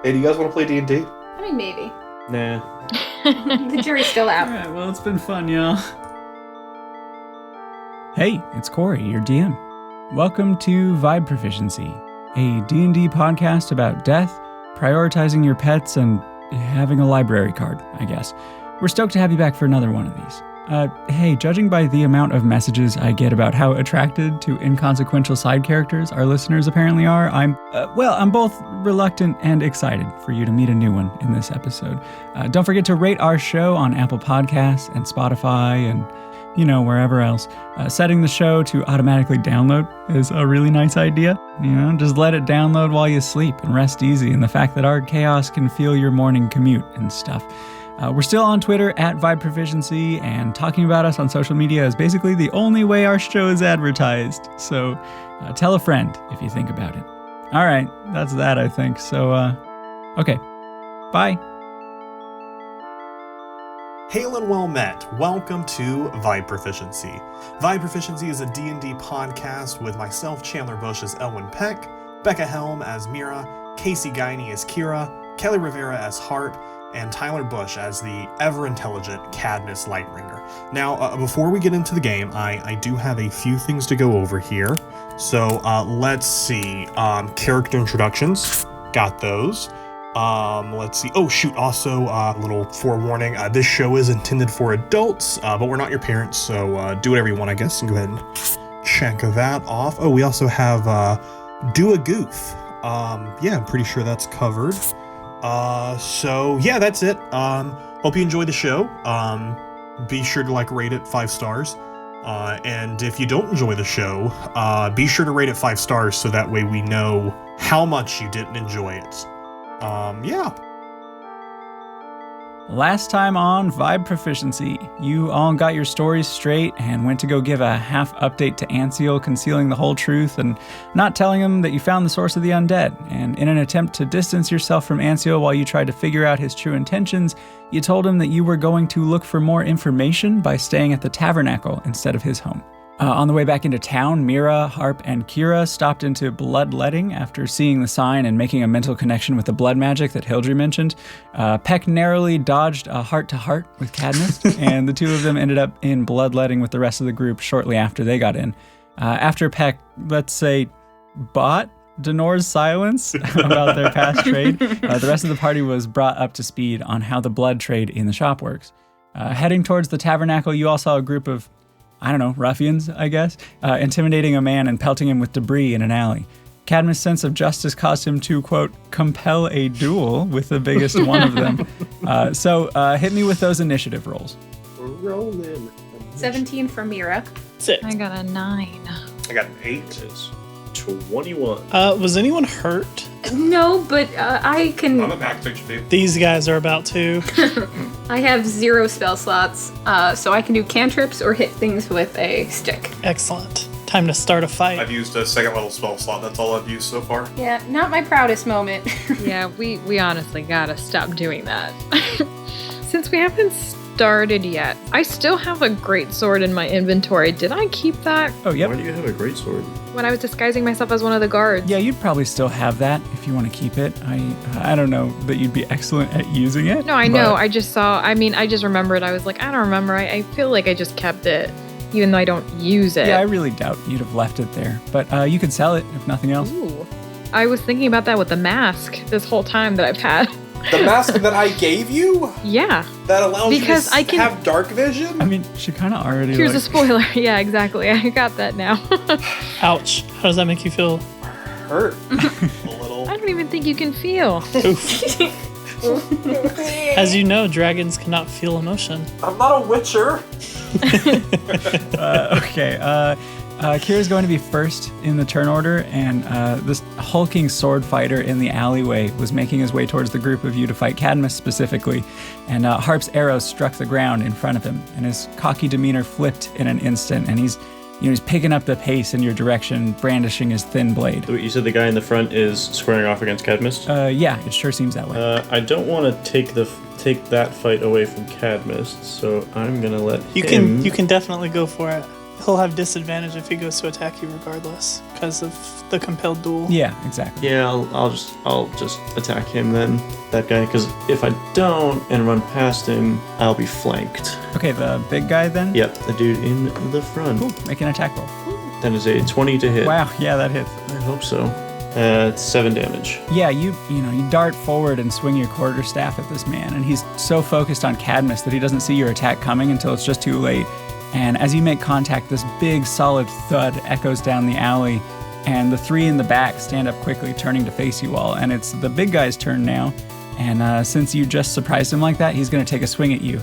Hey, do you guys want to play D&D? I mean, maybe. Nah. The jury's still out. Alright, well, it's been fun, y'all. Hey, it's Cory, your DM. Welcome to Vibe Proficiency, a D&D podcast about death, prioritizing your pets, and having a library card, I guess. We're stoked to have you back for another one of these. Hey, judging by the amount of messages I get about how attracted to inconsequential side characters our listeners apparently are, I'm both reluctant and excited for you to meet a new one in this episode. Don't forget to rate our show on Apple Podcasts and Spotify and, wherever else. Setting the show to automatically download is a really nice idea. Just let it download while you sleep and rest easy in the fact that our chaos can feel your morning commute and stuff. We're still on Twitter at Vibe Proficiency, and talking about us on social media is basically the only way our show is advertised. So tell a friend if you think about it. All right, that's that, I think. So, okay. Bye. Hail and well met. Welcome to Vibe Proficiency. Vibe Proficiency is a D&D podcast with myself, Chandler Bush, as Elwin Peck, Becca Helme as Meira, Casey Guinee as Kira, Kelly Rivera as Harp, and Tyler Bush as the ever-intelligent Kadmist Lightbringer. Now, before we get into the game, I do have a few things to go over here. So, let's see. Character introductions. Got those. Let's see. Oh, shoot. Also, a little forewarning. This show is intended for adults, but we're not your parents, so do whatever you want, I guess, and go ahead and check that off. Oh, we also have Do a Goof. Yeah, I'm pretty sure that's covered. So yeah, that's it. Hope you enjoy the show. Be sure to rate it 5 stars. And if you don't enjoy the show, be sure to rate it 5 stars so that way we know how much you didn't enjoy it. Yeah. Last time on Vibe Proficiency, you all got your stories straight and went to go give a half update to Anseal, concealing the whole truth and not telling him that you found the source of the undead. And in an attempt to distance yourself from Anseal while you tried to figure out his true intentions, you told him that you were going to look for more information by staying at the tabernacle instead of his home. On the way back into town, Meira, Harp, and Kira stopped into bloodletting after seeing the sign and making a mental connection with the blood magic that Hildry mentioned. Peck narrowly dodged a heart-to-heart with Kadmist, and the two of them ended up in bloodletting with the rest of the group shortly after they got in. After Peck, let's say, bought Denor's silence about their past trade, the rest of the party was brought up to speed on how the blood trade in the shop works. Heading towards the tabernacle, you all saw a group of ruffians, I guess, intimidating a man and pelting him with debris in an alley. Kadmist's sense of justice caused him to, quote, compel a duel with the biggest one of them. So hit me with those initiative rolls. We're rolling. 17 for Meira. 6. I got a 9. I got an 8. It's 21. Was anyone hurt? No, but I can... I'm a back picture, dude. These guys are about to. I have 0 spell slots, so I can do cantrips or hit things with a stick. Excellent. Time to start a fight. I've used a 2nd level spell slot. That's all I've used so far. Yeah, not my proudest moment. Yeah, we honestly gotta stop doing that. Since we haven't started yet, I still have a great sword in my inventory. Did I keep that? Oh, yep. Why do you have a great sword? When I was disguising myself as one of the guards. Yeah, you'd probably still have that if you want to keep it. I don't know that you'd be excellent at using it. No, I know. I just remembered. I was like, I don't remember. I feel like I just kept it, even though I don't use it. Yeah, I really doubt you'd have left it there. But you could sell it, if nothing else. Ooh. I was thinking about that with the mask this whole time that I've had. The mask that I gave you? Yeah. That allows because you to have dark vision? I mean, she kind of already Here's a spoiler. Yeah, exactly. I got that now. Ouch. How does that make you feel? Hurt. A little. I don't even think you can feel. Oof. As you know, dragons cannot feel emotion. I'm not a witcher. Okay. Kira's going to be first in the turn order, and this hulking sword fighter in the alleyway was making his way towards the group of you to fight Kadmist specifically, and Harp's arrow struck the ground in front of him, and his cocky demeanor flipped in an instant, and he's picking up the pace in your direction, brandishing his thin blade. You said the guy in the front is squaring off against Kadmist? Yeah, it sure seems that way. I don't want to take that fight away from Kadmist, so I'm gonna let You him... can definitely go for it. he'll have disadvantage if he goes to attack you regardless because of the compelled duel. Yeah, exactly. Yeah, I'll just attack him then, that guy, because if I don't and run past him, I'll be flanked. Okay, the big guy then? Yep, the dude in the front. Cool. Make an attack roll. That is a 20 to hit. Wow, yeah, that hits. I hope so. It's 7 damage. Yeah, you dart forward and swing your quarterstaff at this man, and he's so focused on Kadmist that he doesn't see your attack coming until it's just too late. And as you make contact, this big, solid thud echoes down the alley, and the three in the back stand up quickly, turning to face you all. And it's the big guy's turn now, and since you just surprised him like that, he's going to take a swing at you.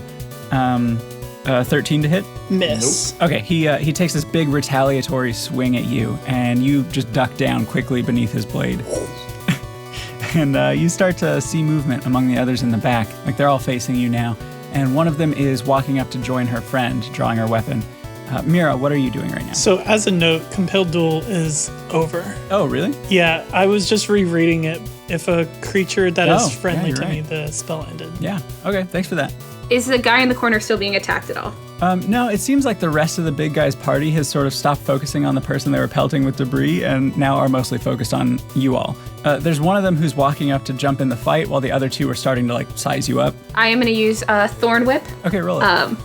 13 to hit? Miss. Nope. Okay, he takes this big retaliatory swing at you, and you just duck down quickly beneath his blade. And you start to see movement among the others in the back, like they're all facing you now. And one of them is walking up to join her friend, drawing her weapon. Meira, what are you doing right now? So, as a note, compelled duel is over. Oh, really? Yeah, I was just rereading it. If a creature that is friendly you're to me, right. the spell ended. Yeah, okay, thanks for that. Is the guy in the corner still being attacked at all? No, it seems like the rest of the big guy's party has sort of stopped focusing on the person they were pelting with debris and now are mostly focused on you all. There's one of them who's walking up to jump in the fight while the other two are starting to size you up. I am going to use a Thorn Whip. Okay, roll it.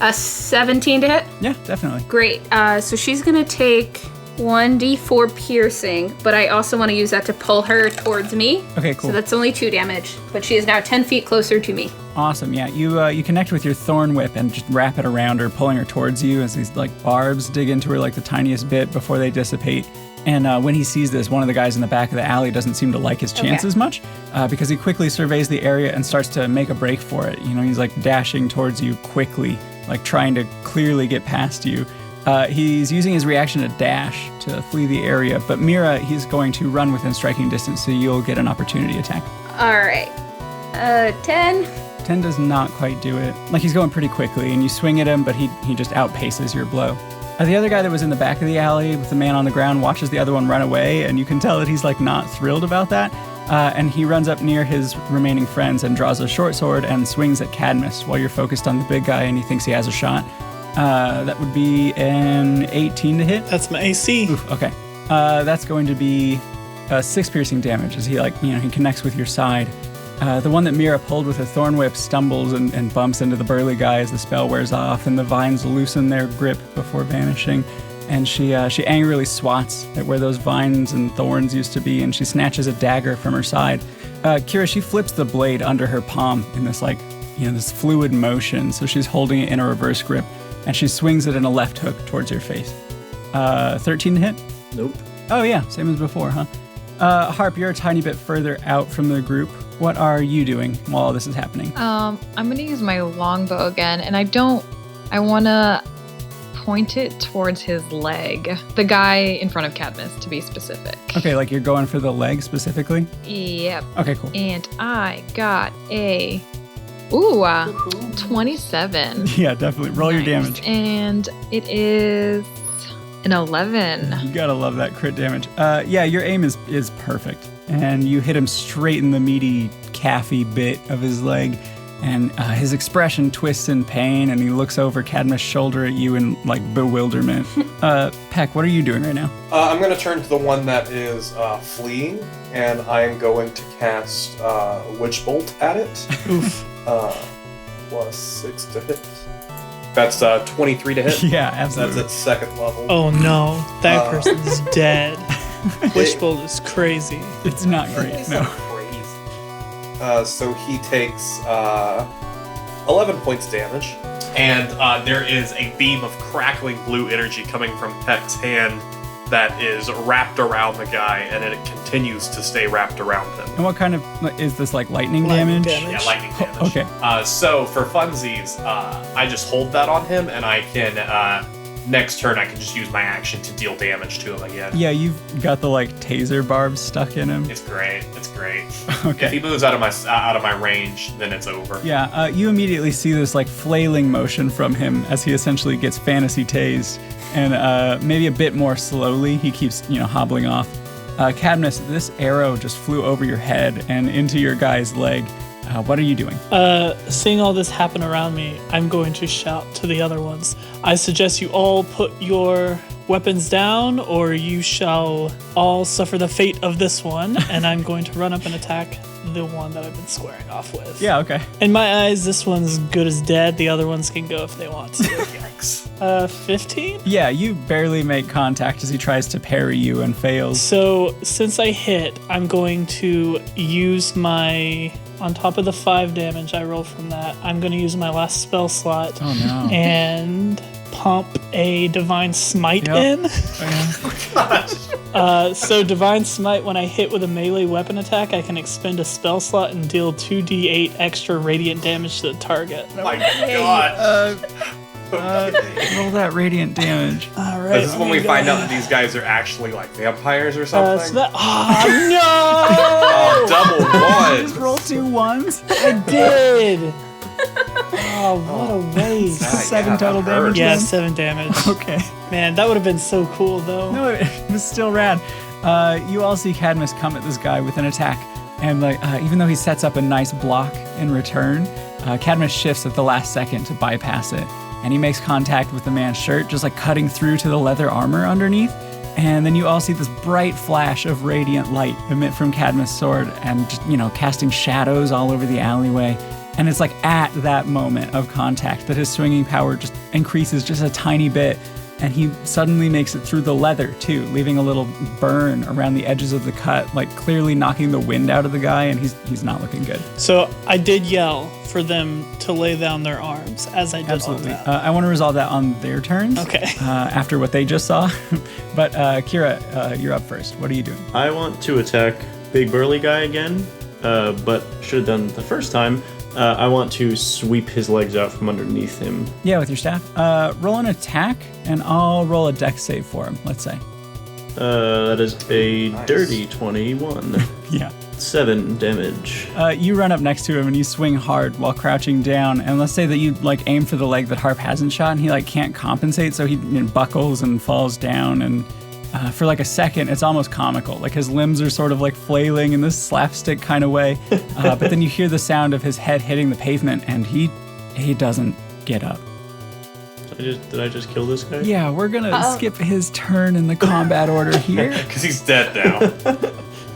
A 17 to hit. Yeah, definitely. Great. So she's going to take 1d4 piercing, but I also want to use that to pull her towards me. Okay, cool. So that's only 2 damage, but she is now 10 feet closer to me. Awesome, yeah. You connect with your thorn whip and just wrap it around her, pulling her towards you as these barbs dig into her the tiniest bit before they dissipate. And when he sees this, one of the guys in the back of the alley doesn't seem to like his chances much because he quickly surveys the area and starts to make a break for it. He's dashing towards you quickly, trying to clearly get past you. He's using his reaction to dash to flee the area, but Meira, he's going to run within striking distance, so you'll get an opportunity attack. All right. 10. 10 does not quite do it. He's going pretty quickly, and you swing at him, but he just outpaces your blow. The other guy that was in the back of the alley with the man on the ground watches the other one run away, and you can tell that he's not thrilled about that. And he runs up near his remaining friends and draws a short sword and swings at Kadmist while you're focused on the big guy and he thinks he has a shot. That would be an 18 to hit. That's my AC. Oof, okay. That's going to be 6 piercing damage as he he connects with your side. The one that Meira pulled with her thorn whip stumbles and bumps into the burly guy as the spell wears off and the vines loosen their grip before vanishing. And she angrily swats at where those vines and thorns used to be, and she snatches a dagger from her side. Kira, she flips the blade under her palm in this this fluid motion, so she's holding it in a reverse grip, and she swings it in a left hook towards your face. 13 to hit? Nope. Oh yeah, same as before, huh? Harp, you're a tiny bit further out from the group. What are you doing while all this is happening? I'm gonna use my longbow again, and I wanna point it towards his leg. The guy in front of Kadmist, to be specific. Okay, you're going for the leg specifically? Yep. Okay, cool. And I got a 27. Yeah, definitely. Roll your damage. And it is an 11. You gotta love that crit damage. Yeah, your aim is perfect. And you hit him straight in the meaty calfy bit of his leg. And his expression twists in pain, and he looks over Kadmist's shoulder at you in bewilderment. Peck, what are you doing right now? I'm going to turn to the one that is fleeing, and I'm going to cast Witch Bolt at it. Oof. Plus 6 to hit. That's 23 to hit. Yeah, absolutely. That's at 2nd level. Oh no, that person's dead. Wishbolt is crazy. It's not great, no. So he takes 11 points damage. And there is a beam of crackling blue energy coming from Peck's hand that is wrapped around the guy, and it continues to stay wrapped around him. And what kind of, is this lightning damage? Yeah, lightning damage. Okay. So for funsies, I just hold that on him, and I can, next turn, I can just use my action to deal damage to him again. Yeah, you've got the taser barbs stuck in him. It's great. It's great. Okay. If he moves out of my range, then it's over. Yeah, you immediately see this flailing motion from him as he essentially gets fantasy tased, and maybe a bit more slowly he keeps hobbling off. Kadmist, this arrow just flew over your head and into your guy's leg. What are you doing? Seeing all this happen around me, I'm going to shout to the other ones. I suggest you all put your weapons down, or you shall all suffer the fate of this one, and I'm going to run up and attack the one that I've been squaring off with. Yeah, okay. In my eyes, this one's good as dead. The other ones can go if they want to. Yikes. 15? Yeah, you barely make contact as he tries to parry you and fails. So, since I hit, I'm going to use my... On top of the 5 damage I roll from that, I'm going to use my last spell slot. Oh, no. And pump a Divine Smite in. So Divine Smite, when I hit with a melee weapon attack, I can expend a spell slot and deal 2d8 extra radiant damage to the target. Oh my god. Roll that radiant damage. All right. This is when we find out that these guys are actually like vampires or something. So that, no! Oh, double Just one. roll 2 1s. I did! Oh, what a waste. 7 total that hurt. damage. Yeah, then? 7 damage. Okay. Man, that would have been so cool, though. No, it was still rad. You all see Kadmist come at this guy with an attack, and even though he sets up a nice block in return, Kadmist shifts at the last second to bypass it, and he makes contact with the man's shirt, just cutting through to the leather armor underneath. And then you all see this bright flash of radiant light emit from Kadmist's sword, and casting shadows all over the alleyway. And it's at that moment of contact that his swinging power just increases just a tiny bit. And he suddenly makes it through the leather, too, leaving a little burn around the edges of the cut, clearly knocking the wind out of the guy, and he's not looking good. So I did yell for them to lay down their arms as I did Absolutely. all that. I want to resolve that on their turns. Okay. After what they just saw. But Kira, you're up first. What are you doing? I want to attack Big Burly Guy again, but should have done the first time. I want to sweep his legs out from underneath him. Yeah, with your staff. Roll an attack, and I'll roll a dex save for him, let's say. That is a dirty 21. Yeah. 7 damage. You run up next to him and you swing hard while crouching down. And let's say that you aim for the leg that Harp hasn't shot, and he can't compensate, so he buckles and falls down. And for a second, it's almost comical. His limbs are sort of flailing in this slapstick kind of way. But then you hear the sound of his head hitting the pavement, and he doesn't get up. Did I just kill this guy? Yeah, we're gonna skip his turn in the combat order here. Because he's dead now.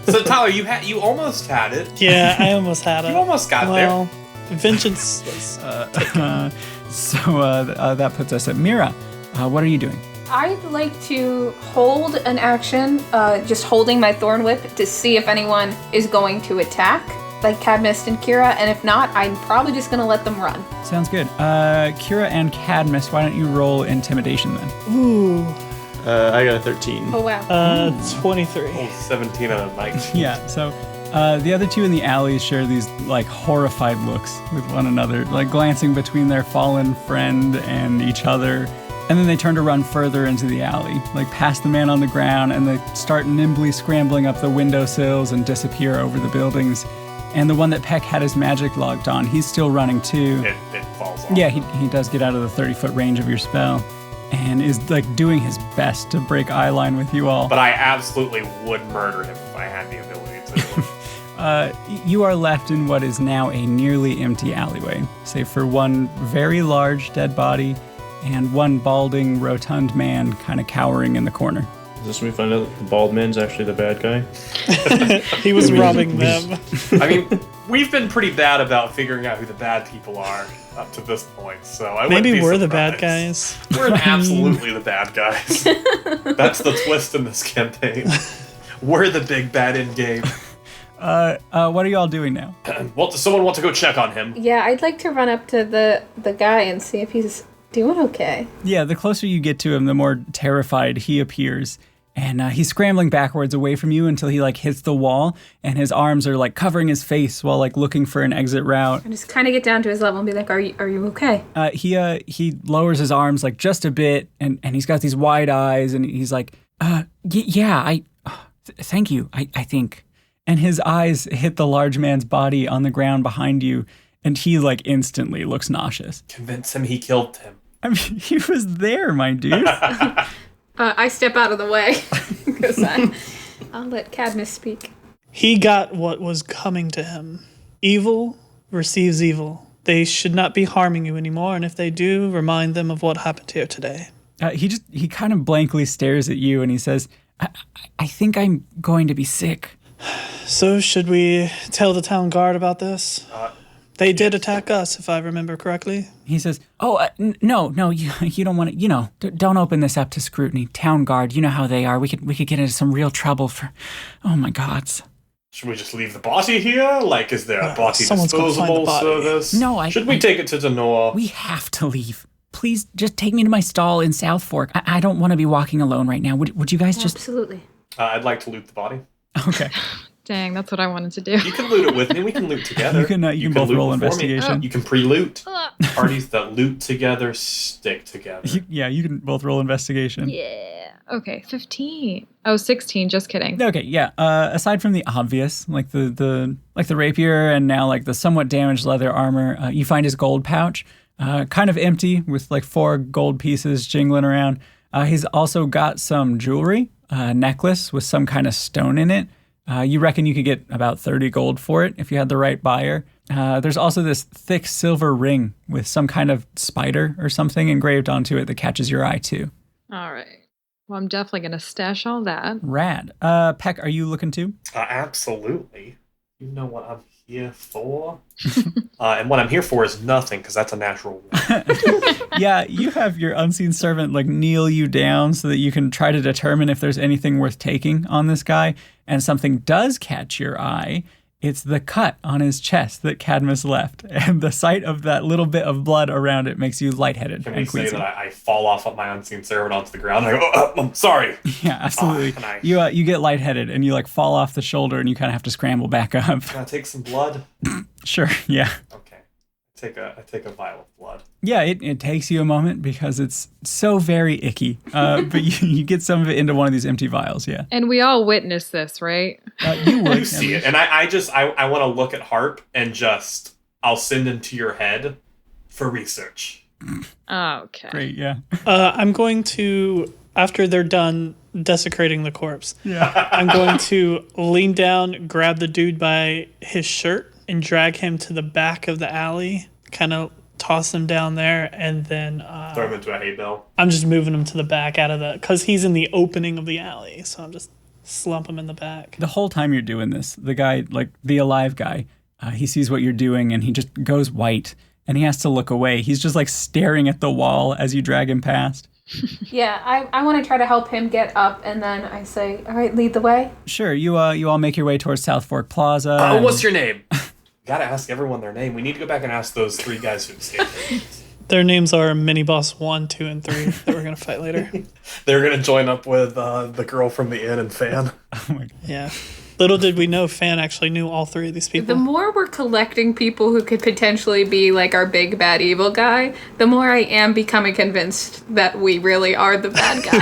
So Tyler, you almost had it. Yeah, I almost had it. You almost got there. Vengeance was... So that puts us at Meira. What are you doing? I'd like to hold an action, just holding my thorn whip to see if anyone is going to attack, like Kadmist and Kira, and if not, I'm probably just going to let them run. Sounds good. Kira and Kadmist, why don't you roll intimidation then? Ooh. I got a 13. Oh, wow. 23. Oh, 17 out of 19. Yeah, so the other two in the alley share these horrified looks with one another, glancing between their fallen friend and each other. And then they turn to run further into the alley, past the man on the ground, and they start nimbly scrambling up the windowsills and disappear over the buildings. And the one that Peck had his magic logged on, he's still running too. It falls off. Yeah, he does get out of the 30-foot range of your spell, and is doing his best to break eye line with you all. But I absolutely would murder him if I had the ability to. You are left in what is now a nearly empty alleyway, save for one very large dead body and one balding, rotund man kind of cowering in the corner. Is this when we find out that the bald man's actually the bad guy? He was robbing them. I mean, we've been pretty bad about figuring out who the bad people are up to this point, so I wouldn't Maybe be we're surprised. the bad guys. We're absolutely the bad guys. That's the twist in this campaign. We're the big bad in game. What are you all doing now? Well, does someone want to go check on him? Yeah, I'd like to run up to the guy and see if he's doing okay. Yeah, the closer you get to him, the more terrified he appears. And he's scrambling backwards away from you until he hits the wall, and his arms are covering his face while looking for an exit route. I just kind of get down to his level and be like, "Are you okay?" He lowers his arms just a bit, and he's got these wide eyes, and he's like, yeah, thank you, I think. And his eyes hit the large man's body on the ground behind you, and he instantly looks nauseous. Convince him he killed him. I mean, he was there, my dude. I step out of the way because I'll let Kadmist speak. He got what was coming to him. Evil receives evil. They should not be harming you anymore, and if they do, remind them of what happened here today. He kind of blankly stares at you and he says, I think I'm going to be sick. So should we tell the town guard about this? They did attack us, if I remember correctly. He says, no, you don't want to, don't open this up to scrutiny. Town guard, you know how they are. We could get into some real trouble for, oh my gods. Should we just leave the body here? Like, is there a body someone's gonna find the disposable body. service? No, Should we take it to the Noah? We have to leave. Please just take me to my stall in South Fork. I don't want to be walking alone right now. Would you guys just... Absolutely. I'd like to loot the body. Okay. Dang, that's what I wanted to do. You can loot it with me. We can loot together. You can both loot roll before me. investigation. You can pre-loot. Parties that loot together stick together. You can both roll investigation. Yeah. Okay, 15. Oh, 16, just kidding. Okay, yeah. Aside from the obvious, like the rapier and now like the somewhat damaged leather armor, you find his gold pouch, kind of empty with like 4 gold pieces jingling around. He's also got some jewelry, a necklace with some kind of stone in it. You reckon you could get about 30 gold for it if you had the right buyer. There's also this thick silver ring with some kind of spider or something engraved onto it that catches your eye too. All right. Well, I'm definitely going to stash all that. Rad. Peck, are you looking too? Absolutely. You know what I'm here for? And what I'm here for is nothing, because that's a natural one. Yeah, you have your unseen servant like kneel you down so that you can try to determine if there's anything worth taking on this guy. And something does catch your eye. It's the cut on his chest that Kadmist left. And the sight of that little bit of blood around it makes you lightheaded. Can and we say queasy. that I fall off of my unseen servant onto the ground? And I go, I'm sorry. Yeah, absolutely. You get lightheaded and you like fall off the shoulder and you kind of have to scramble back up. Can I take some blood? Sure, yeah. Okay. I take a vial of blood. Yeah, it takes you a moment because it's so very icky. But you get some of it into one of these empty vials, yeah. And we all witness this, right? You would. You see it. And I want to look at Harp and I'll send into your head for research. Okay. Great, yeah. I'm going to, after they're done desecrating the corpse, I'm going to lean down, grab the dude by his shirt, and drag him to the back of the alley, kind of toss him down there, and then... throw him into a hay bale. I'm just moving him to the back out of the... Because he's in the opening of the alley, so I'm just slump him in the back. The whole time you're doing this, the guy, like the alive guy, he sees what you're doing and he just goes white and he has to look away. He's just like staring at the wall as you drag him past. Yeah, I want to try to help him get up, and then I say, all right, lead the way. Sure, you all make your way towards South Fork Plaza. What's your name? Gotta ask everyone their name. We need to go back and ask those 3 guys who escaped. Their names are Mini Boss 1, 2, and 3 that we're going to fight later. They're going to join up with the girl from the inn and Fan. Oh my God. Yeah. Little did we know Fan actually knew all 3 of these people. The more we're collecting people who could potentially be like our big bad evil guy, the more I am becoming convinced that we really are the bad guy.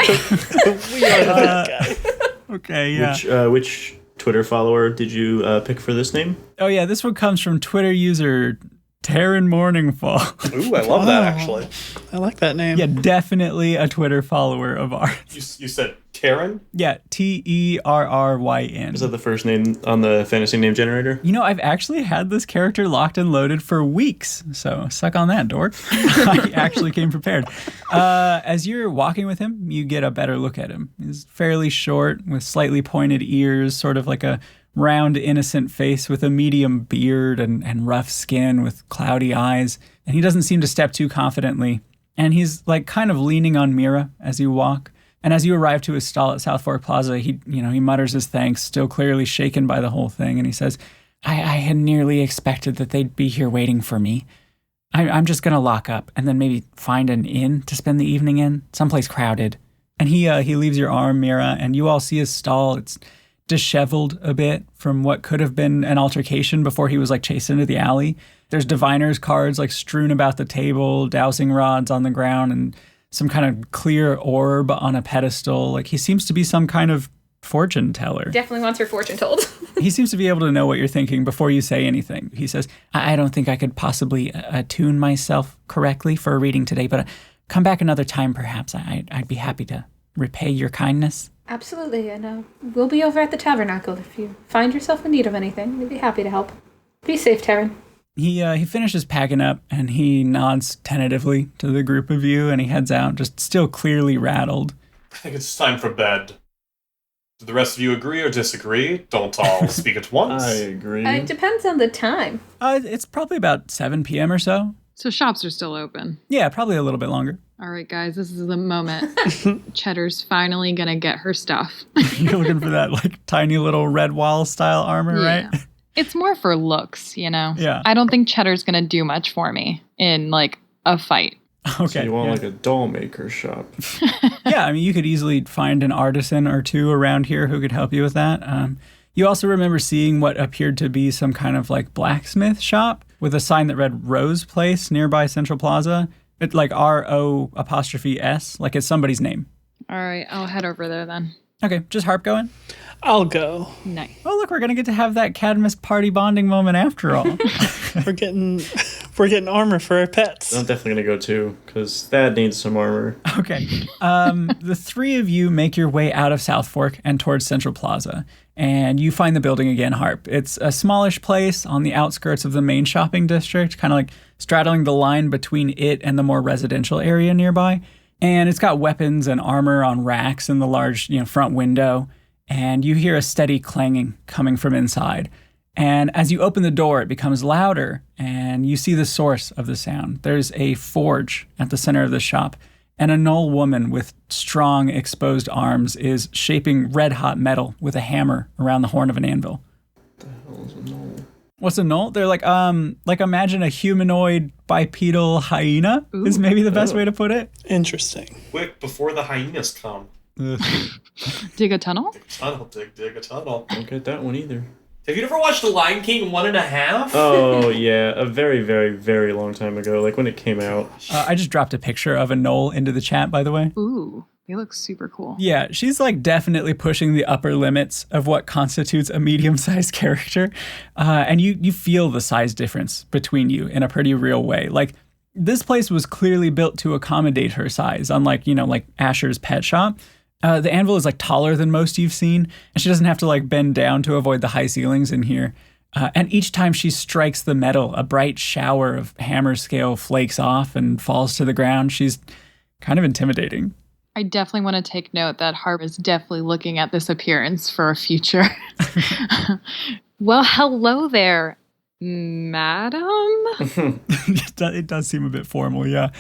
We are the bad guy. Okay, yeah. Which Twitter follower did you pick for this name? Oh yeah, this one comes from Twitter user Taryn Morningfall. Ooh, I love that, actually. I like that name. Yeah, definitely a Twitter follower of ours. You said Taryn? Yeah, Terryn. Is that the first name on the fantasy name generator? You know, I've actually had this character locked and loaded for weeks, so suck on that, dork. I actually came prepared. As you're walking with him, you get a better look at him. He's fairly short, with slightly pointed ears, sort of like a round, innocent face with a medium beard and rough skin with cloudy eyes. And he doesn't seem to step too confidently. And he's like kind of leaning on Meira as you walk. And as you arrive to his stall at South Fork Plaza, he mutters his thanks, still clearly shaken by the whole thing. And he says, I had nearly expected that they'd be here waiting for me. I'm just going to lock up and then maybe find an inn to spend the evening in, someplace crowded. And he leaves your arm, Meira, and you all see his stall. It's disheveled a bit from what could have been an altercation before he was like chased into the alley. There's diviner's cards like strewn about the table, dowsing rods on the ground, and some kind of clear orb on a pedestal. Like he seems to be some kind of fortune teller. Definitely wants her fortune told. He seems to be able to know what you're thinking before you say anything. He says, I don't think I could possibly attune myself correctly for a reading today, but come back another time perhaps. I'd be happy to repay your kindness. Absolutely, and we'll be over at the tabernacle if you find yourself in need of anything. We'd be happy to help. Be safe, Taryn. He finishes packing up and he nods tentatively to the group of you and he heads out, just still clearly rattled. I think it's time for bed. Do the rest of you agree or disagree? Don't all speak at once. I agree. It depends on the time. It's probably about 7 p.m. or so. So shops are still open. Yeah, probably a little bit longer. All right, guys, this is the moment. Cheddar's finally gonna get her stuff. You're looking for that like tiny little red wall style armor, right? It's more for looks, you know? Yeah. I don't think Cheddar's gonna do much for me in like a fight. Okay. So you want like a doll maker shop? Yeah, I mean, you could easily find an artisan or two around here who could help you with that. You also remember seeing what appeared to be some kind of like blacksmith shop with a sign that read Rose Place nearby Central Plaza. It's like RO''S, like it's somebody's name. All right, I'll head over there then. Okay, just Harp going? I'll go. Nice. Oh, look, we're going to get to have that Kadmist party bonding moment after all. We're getting armor for our pets. I'm definitely gonna go too, because Thad needs some armor. Okay. The three of you make your way out of South Fork and towards Central Plaza, and you find the building again, Harp. It's a smallish place on the outskirts of the main shopping district, kind of like straddling the line between it and the more residential area nearby. And it's got weapons and armor on racks in the large, front window, and you hear a steady clanging coming from inside. And as you open the door, it becomes louder, and you see the source of the sound. There's a forge at the center of the shop, and a Knoll woman with strong, exposed arms is shaping red-hot metal with a hammer around the horn of an anvil. What the hell is a Knoll? What's a Knoll? They're like imagine a humanoid bipedal hyena. Ooh. Is maybe the best way to put it. Interesting. Quick, before the hyenas come. Dig a tunnel? Dig a tunnel. Don't get that one either. Have you ever watched The Lion King 1.5? Oh, yeah. A very, very, very long time ago, like when it came out. I just dropped a picture of a Knoll into the chat, by the way. Ooh, they look super cool. Yeah, she's like definitely pushing the upper limits of what constitutes a medium-sized character. And you feel the size difference between you in a pretty real way. Like, this place was clearly built to accommodate her size, unlike, like Asher's pet shop. The anvil is like taller than most you've seen, and she doesn't have to like bend down to avoid the high ceilings in here. And each time she strikes the metal, a bright shower of hammer scale flakes off and falls to the ground. She's kind of intimidating. I definitely want to take note that Harp is definitely looking at this appearance for a future. Well, hello there, madam. It does seem a bit formal, yeah.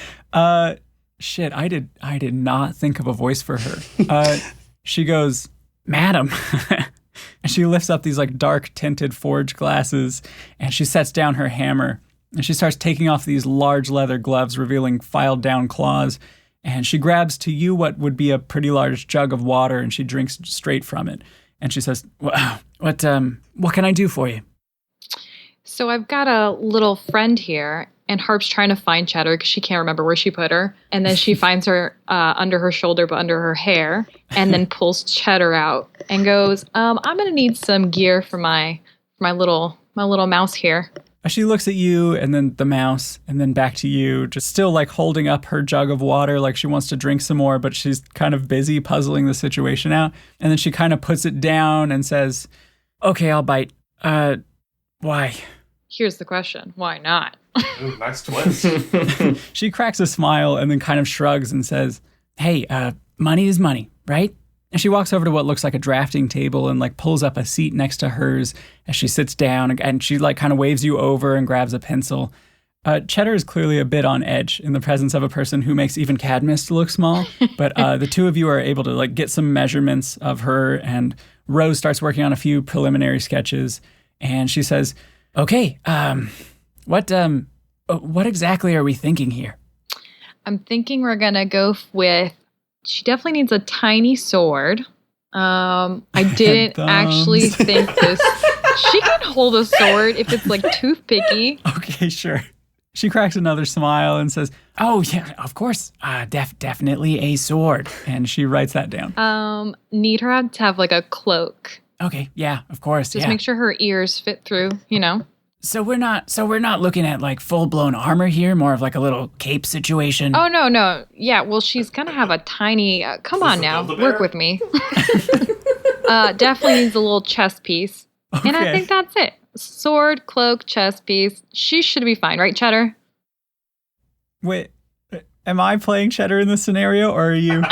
Shit, I did not think of a voice for her. She goes, "Madam." And she lifts up these like dark tinted forge glasses and she sets down her hammer and she starts taking off these large leather gloves revealing filed down claws, and she grabs to you what would be a pretty large jug of water and she drinks straight from it. And she says, what can I do for you?" So I've got a little friend here, and Harp's trying to find Cheddar because she can't remember where she put her. And then she finds her under her shoulder, but under her hair, and then pulls Cheddar out and goes, I'm going to need some gear for my little mouse here. She looks at you and then the mouse and then back to you, just still like holding up her jug of water like she wants to drink some more, but she's kind of busy puzzling the situation out. And then she kind of puts it down and says, "Okay, I'll bite. Why?" Here's the question. Why not? Ooh, nice twist. She cracks a smile and then kind of shrugs and says, "Hey, money is money, right?" And she walks over to what looks like a drafting table and like pulls up a seat next to hers as she sits down, and she like kind of waves you over and grabs a pencil. Cheddar is clearly a bit on edge in the presence of a person who makes even Kadmist look small, but the two of you are able to like get some measurements of her, and Rose starts working on a few preliminary sketches, and she says, "Okay, what exactly are we thinking here?" I'm thinking we're going to go with, she definitely needs a tiny sword. I didn't actually think this. She can hold a sword if it's like toothpicky. Okay, sure. She cracks another smile and says, "Oh, yeah, of course. Definitely a sword." And she writes that down. Need her to have like a cloak. Okay, yeah, of course. Just make sure her ears fit through, So we're not looking at like full-blown armor here, more of like a little cape situation. Oh, no. Yeah, well, she's going to have a tiny, come on now, work with me. Definitely needs a little chest piece. Okay. And I think that's it. sword, cloak, chest piece. She should be fine, right, Cheddar? Wait, am I playing Cheddar in this scenario, or are you?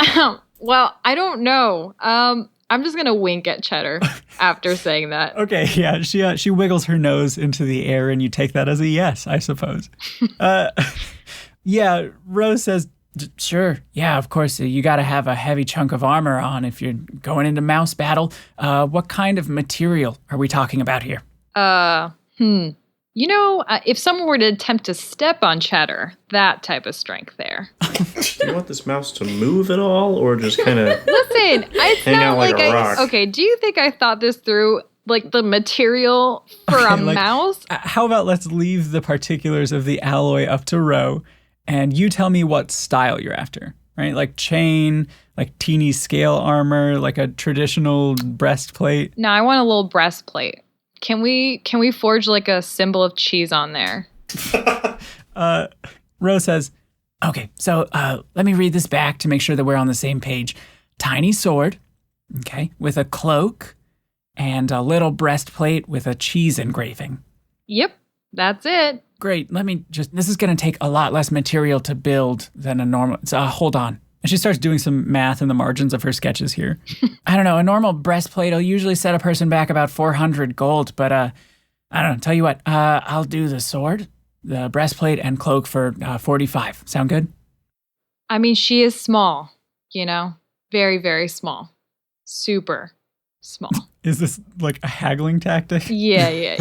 Well, I don't know. I'm just gonna wink at Cheddar after saying that. Okay, yeah, she wiggles her nose into the air, and you take that as a yes, I suppose. Yeah, Rose says, sure, yeah, of course, you gotta have a heavy chunk of armor on if you're going into mouse battle. What kind of material are we talking about here? You know, if someone were to attempt to step on Cheddar, that type of strength there. Do you want this mouse to move at all, or just kind of Listen, it's hang not out like a rock? Okay, do you think I thought this through? Like the material for a mouse? How about let's leave the particulars of the alloy up to Ro, and you tell me what style you're after, right? Like chain, like teeny scale armor, like a traditional breastplate. No, I want a little breastplate. Can we forge like a symbol of cheese on there? Ro says, okay, so let me read this back to make sure that we're on the same page. Tiny sword, okay, with a cloak and a little breastplate with a cheese engraving. Yep, that's it. Great, this is going to take a lot less material to build than a normal, hold on. And she starts doing some math in the margins of her sketches here. I don't know, a normal breastplate will usually set a person back about 400 gold, but I don't know, tell you what, I'll do the sword, the breastplate, and cloak for 45. Sound good? I mean, she is small, you know? Very, very small. Super small. Is this like a haggling tactic? Yeah.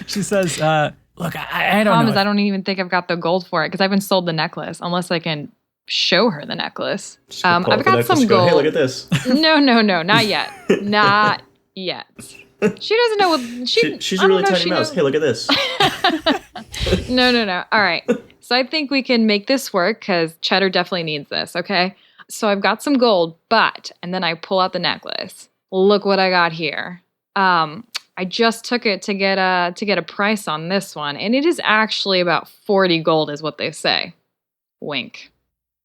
She says, look, I don't know. I don't even think I've got the gold for it because I haven't sold the necklace unless I can show her the necklace. I've got some gold. Hey, look at this. No, not yet. Not yet. She doesn't know what she's a really tiny mouse. Hey, look at this. No. All right. So I think we can make this work because Cheddar definitely needs this, okay? So I've got some gold, and then I pull out the necklace. Look what I got here. I just took it to get a price on this one, and it is actually about 40 gold is what they say. Wink.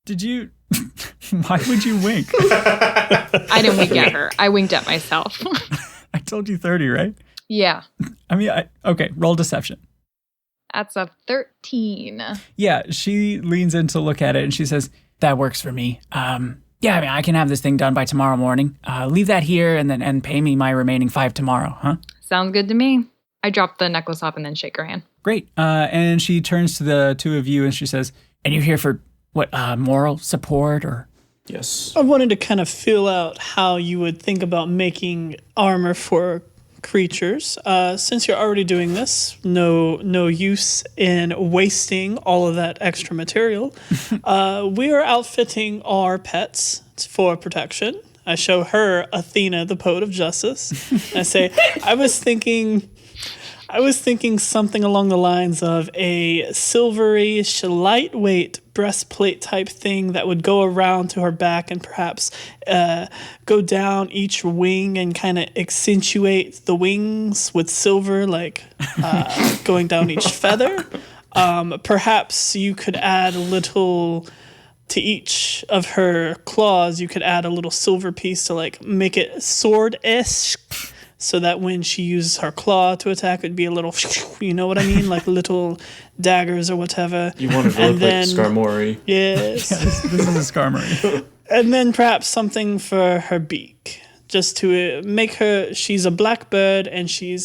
Did you? Why would you wink? I didn't wink at her. I winked at myself. I told you 30, right? Yeah. I mean, okay, roll deception. That's a 13. Yeah, she leans in to look at it and she says, that works for me. Yeah, I mean, I can have this thing done by tomorrow morning. Leave that here and pay me my remaining 5 tomorrow, huh? Sounds good to me. I drop the necklace off and then shake her hand. Great. And she turns to the two of you and she says, and you're here for what, moral support or? Yes. I wanted to kind of feel out how you would think about making armor for creatures. Since you're already doing this, no use in wasting all of that extra material. We are outfitting our pets for protection. I show her Athena, the poet of justice. And I say, I was thinking something along the lines of a silvery, lightweight breastplate type thing that would go around to her back and perhaps go down each wing and kind of accentuate the wings with silver, like going down each feather. Perhaps you could add a little to each of her claws. You could add a little silver piece to like make it sword-esque. So that when she uses her claw to attack, it'd be a little, you know what I mean? Like little daggers or whatever. You want to look like Skarmory. This Yes. is a Skarmory. And then perhaps something for her beak. Just to make her, she's a blackbird and she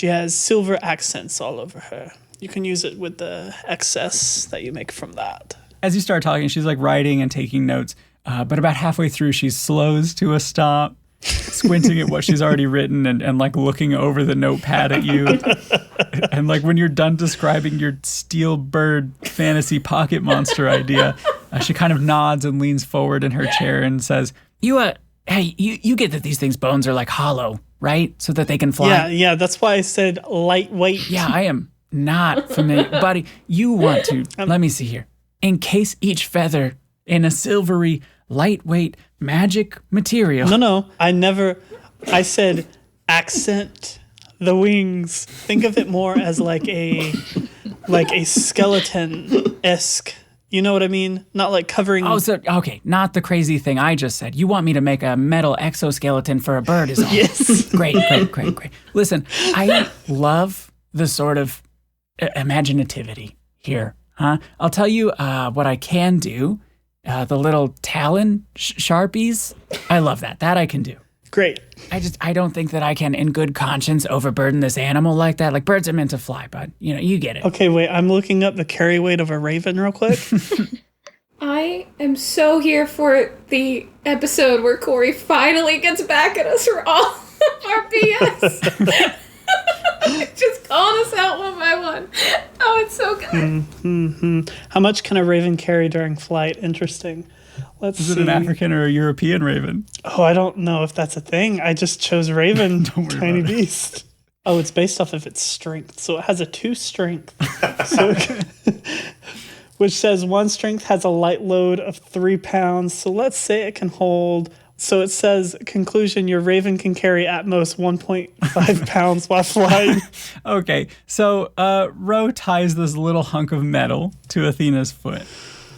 has silver accents all over her. You can use it with the excess that you make from that. As you start talking, she's like writing and taking notes. But about halfway through, she slows to a stop, squinting at what she's already written and like looking over the notepad at you. And like when you're done describing your steel bird fantasy pocket monster idea, she kind of nods and leans forward in her chair and says, you get that these things' bones are like hollow, right? So that they can fly? Yeah, that's why I said lightweight. Yeah, I am not familiar. Buddy, you want to, let me see here. Encase each feather in a silvery, lightweight magic material. No, I said accent the wings. Think of it more as like a skeleton-esque You know what I mean? Not like covering. Oh, so, okay, not the crazy thing I just said. You want me to make a metal exoskeleton for a bird is all. Yes. Great. Listen, I love the sort of imaginativity here, huh? I'll tell you what I can do. The little talon sharpies. I love that. That I can do. Great. I don't think that I can, in good conscience, overburden this animal like that. Like, birds are meant to fly, bud. You know, you get it. Okay, wait. I'm looking up the carry weight of a raven real quick. I am so here for the episode where Cory finally gets back at us for all of our BS. Just calling us out one by one. Oh, it's so good. How much can a raven carry during flight? Interesting. Let's see. Is it an African or a European raven? Oh, I don't know if that's a thing. I just chose raven, tiny beast. Oh, it's based off of its strength. So it has a 2 strength. Which says 1 strength has a light load of 3 pounds. So let's say it can hold. So it says, conclusion, your raven can carry at most 1.5 pounds while flying. Okay, so Ro ties this little hunk of metal to Athena's foot.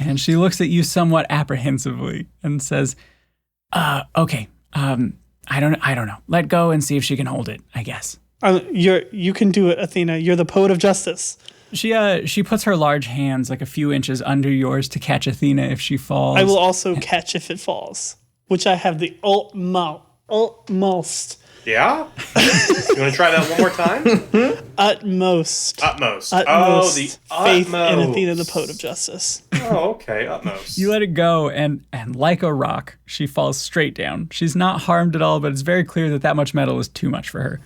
And she looks at you somewhat apprehensively and says, okay, I don't know. Let go and see if she can hold it, I guess. You can do it, Athena. You're the poet of justice. She puts her large hands like a few inches under yours to catch Athena if she falls. I will also catch if it falls, which I have the utmost. Yeah? You want to try that one more time? Utmost. Utmost. Oh, the faith utmost. in Athena, the poet of justice. Oh, okay. Utmost. You let it go, and like a rock, she falls straight down. She's not harmed at all, but it's very clear that much metal is too much for her.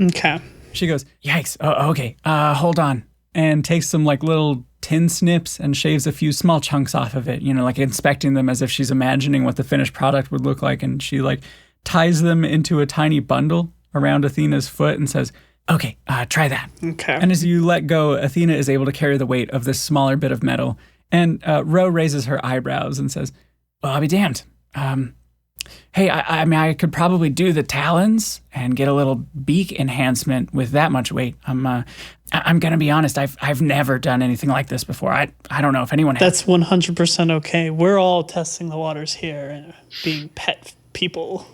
Okay. She goes, yikes, okay, hold on, and takes some like little tin snips and shaves a few small chunks off of it, you know, like inspecting them as if she's imagining what the finished product would look like, and she like ties them into a tiny bundle around Athena's foot and says, okay, try that. Okay. And as you let go, Athena is able to carry the weight of this smaller bit of metal, and Ro raises her eyebrows and says, well, I'll be damned. Hey, I mean, I could probably do the talons and get a little beak enhancement with that much weight. I'm gonna be honest. I've never done anything like this before. I don't know if anyone has. That's 100% okay. We're all testing the waters here and being pet people.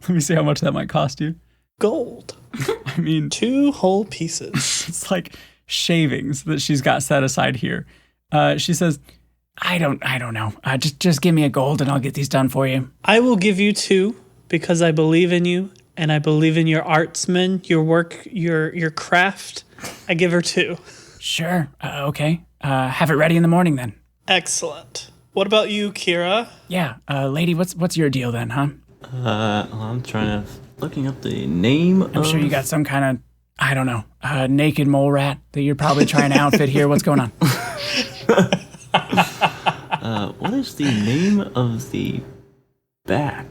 Let me see how much that might cost you. Gold. I mean, 2 whole pieces. It's like shavings that she's got set aside here. She says, I don't know. Just give me a gold and I'll get these done for you. I will give you 2 because I believe in you and I believe in your artsman, your work, your craft. I give her 2. Sure. Okay. Have it ready in the morning then. Excellent. What about you, Kira? Yeah. Lady, what's your deal then, huh? I'm looking up the name I'm sure you got some kind of, I don't know, naked mole rat that you're probably trying to outfit here. What's going on? What is the name of the back?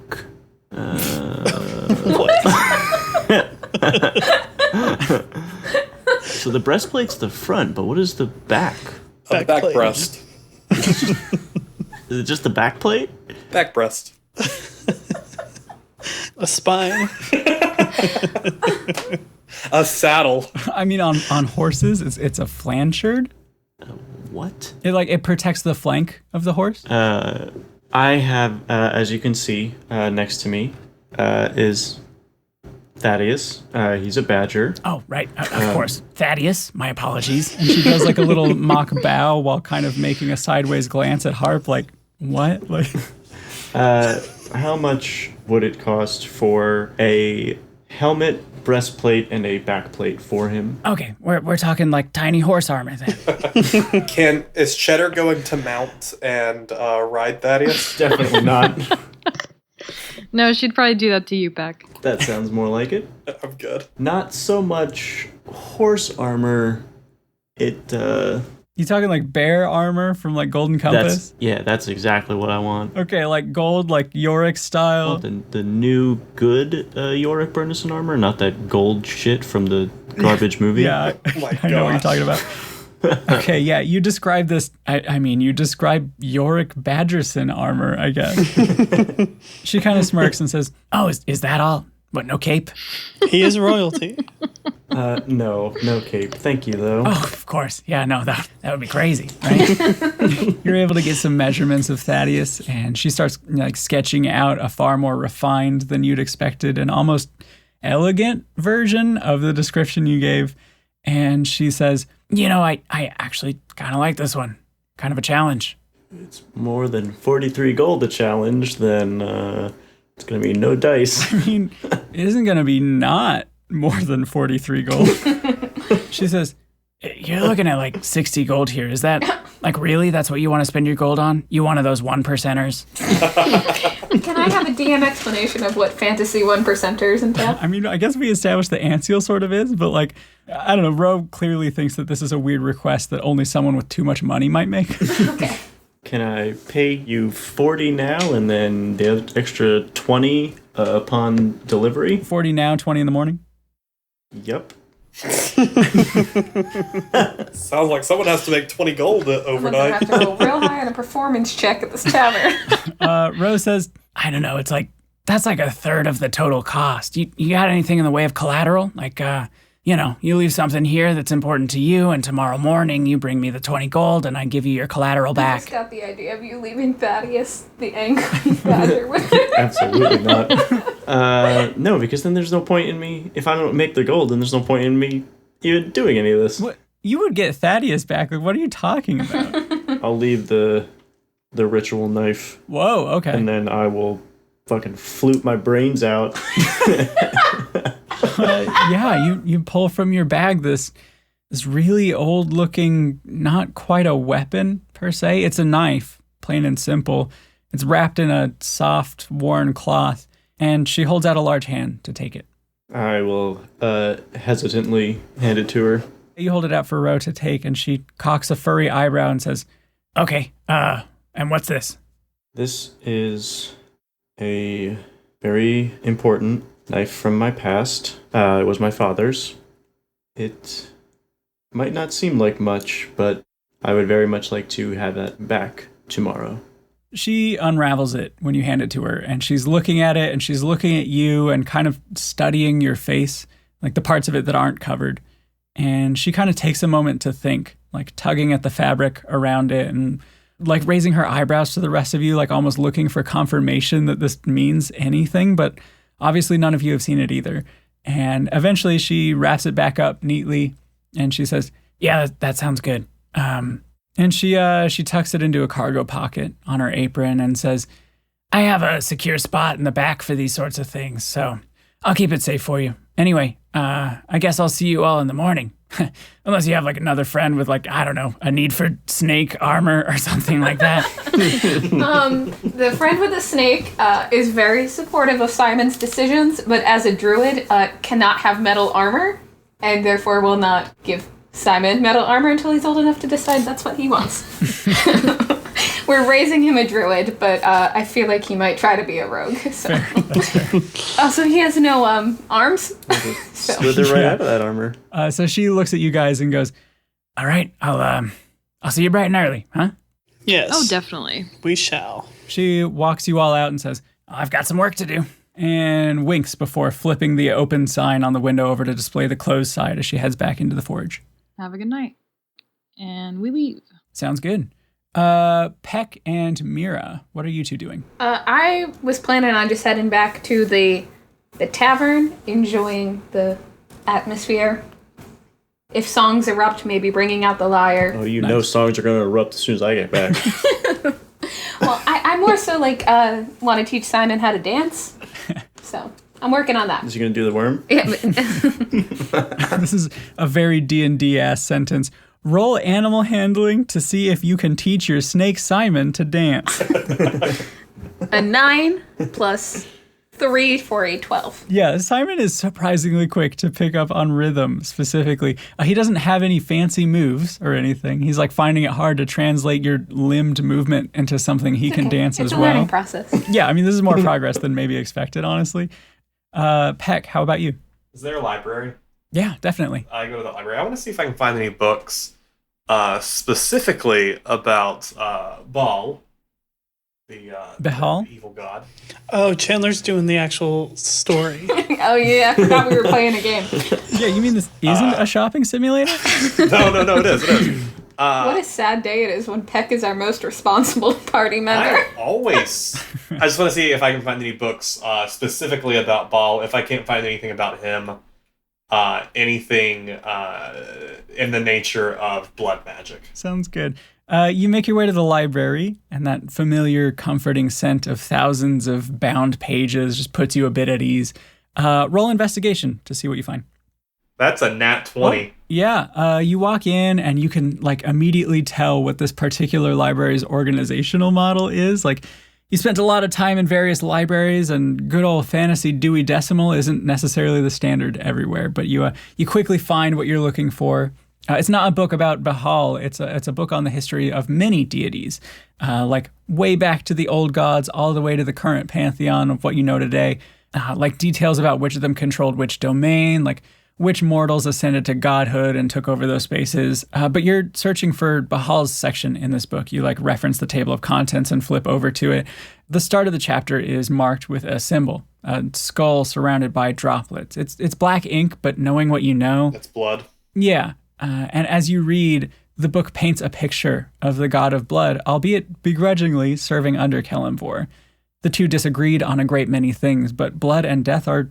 So the breastplate's the front, but what is the back? Back breast. Is it just the back plate? Back breast. A spine. A saddle. I mean, on horses, it's a flanchard. What? It protects the flank of the horse. I have, as you can see, next to me, is Thaddeus. He's a badger. Oh, right. Of course. Thaddeus, my apologies. And she does like a little mock bow while kind of making a sideways glance at Harp, like, what? Like, how much would it cost for a helmet, breastplate, and a backplate for him? Okay, we're talking like tiny horse armor then. Is Cheddar going to mount and ride Thaddeus? Definitely not. No, she'd probably do that to you, Beck. That sounds more like it. I'm good. Not so much horse armor. You talking like bear armor from like Golden Compass? That's exactly what I want. Okay, like gold, like Yorick style. Oh, the new good Yorick Burnison armor, not that gold shit from the garbage movie. Yeah, I know what you're talking about. Okay, yeah, you describe this. I mean, you describe Yorick Badgerson armor, I guess. She kind of smirks and says, "Oh, is that all? What, no cape? He is royalty. No cape. Thank you, though. Oh, of course. Yeah, no, that would be crazy, right? You're able to get some measurements of Thaddeus, and she starts like sketching out a far more refined than you'd expected and almost elegant version of the description you gave. And she says, I actually kind of like this one. Kind of a challenge. It's more than 43 gold a challenge, then it's going to be no dice. I mean, it isn't going to be not more than 43 gold. She says, you're looking at like 60 gold here. Is that, like, really? That's what you want to spend your gold on? You one of those 1%ers? Can I have a DM explanation of what fantasy 1%ers entail? I mean, I guess we established that Anseal sort of is, but like, I don't know, Ro clearly thinks that this is a weird request that only someone with too much money might make. Okay. Can I pay you 40 now and then the extra 20 upon delivery? 40 now, 20 in the morning? Yep. Sounds like someone has to make 20 gold overnight. Someone's gonna have to roll real high on a performance check at this tavern. Ro says, I don't know, it's like, that's like a third of the total cost. You got anything in the way of collateral? Like, you leave something here that's important to you, and tomorrow morning you bring me the 20 gold, and I give you your collateral I back. just got the idea of you leaving Thaddeus, the angry badger, with Absolutely not. No, because then there's no point in me. If I don't make the gold, then there's no point in me even doing any of this. What? You would get Thaddeus back. Like, what are you talking about? I'll leave the ritual knife, Whoa, okay. and then I will fucking flute my brains out. You pull from your bag this really old looking, not quite a weapon per se. It's a knife, plain and simple. It's wrapped in a soft, worn cloth, and she holds out a large hand to take it. I will hesitantly hand it to her. You hold it out for Ro to take, and she cocks a furry eyebrow and says, okay, and what's this? This is a very important knife from my past. It was my father's. It might not seem like much, but I would very much like to have that back tomorrow. She unravels it when you hand it to her, and she's looking at it, and she's looking at you and kind of studying your face, like the parts of it that aren't covered. And she kind of takes a moment to think, like tugging at the fabric around it and like raising her eyebrows to the rest of you, like almost looking for confirmation that this means anything, but obviously none of you have seen it either. And eventually she wraps it back up neatly, and she says, yeah, that sounds good. And she tucks it into a cargo pocket on her apron and says, I have a secure spot in the back for these sorts of things, so I'll keep it safe for you. Anyway, I guess I'll see you all in the morning. Unless you have like another friend with like, I don't know, a need for snake armor or something like that. The friend with the snake is very supportive of Simon's decisions, but as a druid, cannot have metal armor, and therefore will not give Simon metal armor until he's old enough to decide that's what he wants. We're raising him a druid, but I feel like he might try to be a rogue. So. Fair. Also, he has no arms. Slither right out of that armor. So she looks at you guys and goes, all right, I'll see you bright and early, huh? Yes. Oh, definitely. We shall. She walks you all out and says, I've got some work to do, and winks before flipping the open sign on the window over to display the closed side as she heads back into the forge. Have a good night. And we leave. Sounds good. Peck and Meira, what are you two doing? I was planning on just heading back to the tavern, enjoying the atmosphere. If songs erupt, maybe bringing out the lyre. Oh, you know songs are going to erupt as soon as I get back. Well, I more so like want to teach Simon how to dance. So I'm working on that. Is he going to do the worm? Yeah, This is a very D&D-ass sentence. Roll animal handling to see if you can teach your snake Simon to dance. a 9 plus 3 for a 12. Yeah, Simon is surprisingly quick to pick up on rhythm specifically. He doesn't have any fancy moves or anything. He's like finding it hard to translate your limbed movement into something he can dance it's as a well. learning process. Yeah, I mean, this is more progress than maybe expected, honestly. Peck, how about you? Is there a library? Yeah, definitely. I go to the library. I want to see if I can find any books specifically about Baal. Behal? the evil god. Oh, Chandler's doing the actual story. Oh yeah, I forgot we were playing a game. Yeah, you mean this isn't a shopping simulator? No, it is. What a sad day it is when Peck is our most responsible party member. I just want to see if I can find any books specifically about Baal. If I can't find anything about him, anything in the nature of blood magic. Sounds good. You make your way to the library, and that familiar, comforting scent of thousands of bound pages just puts you a bit at ease. Roll investigation to see what you find. That's a nat 20. Oh, yeah, you walk in and you can immediately tell what this particular library's organizational model is. You spent a lot of time in various libraries, and good old fantasy Dewey Decimal isn't necessarily the standard everywhere. But you quickly find what you're looking for. It's not a book about Behal. It's a book on the history of many deities, way back to the old gods, all the way to the current pantheon of what you know today. Details about which of them controlled which domain, which mortals ascended to godhood and took over those spaces. But you're searching for Bahal's section in this book. You reference the table of contents and flip over to it. The start of the chapter is marked with a symbol, a skull surrounded by droplets. It's black ink, but knowing what you know. That's blood. Yeah. And as you read, the book paints a picture of the god of blood, albeit begrudgingly serving under Kelemvor. The two disagreed on a great many things, but blood and death are,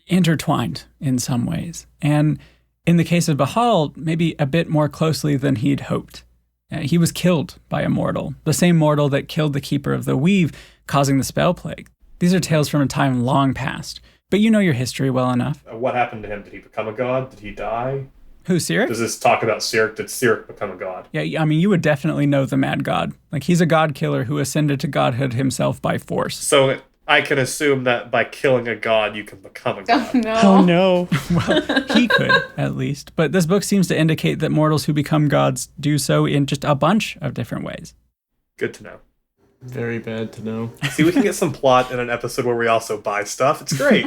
intertwined in some ways. And in the case of Behal, maybe a bit more closely than he'd hoped. He was killed by a mortal, the same mortal that killed the Keeper of the Weave, causing the spell plague. These are tales from a time long past, but you know your history well enough. What happened to him? Did he become a god? Did he die? Who, Cyric? Does this talk about Cyric? Did Cyric become a god? Yeah, I mean, you would definitely know the Mad God. He's a god killer who ascended to godhood himself by force. So I can assume that by killing a god, you can become a god. Oh no. Oh no. Well, he could, at least. But this book seems to indicate that mortals who become gods do so in just a bunch of different ways. Good to know. Very bad to know. See, we can get some plot in an episode where we also buy stuff. It's great.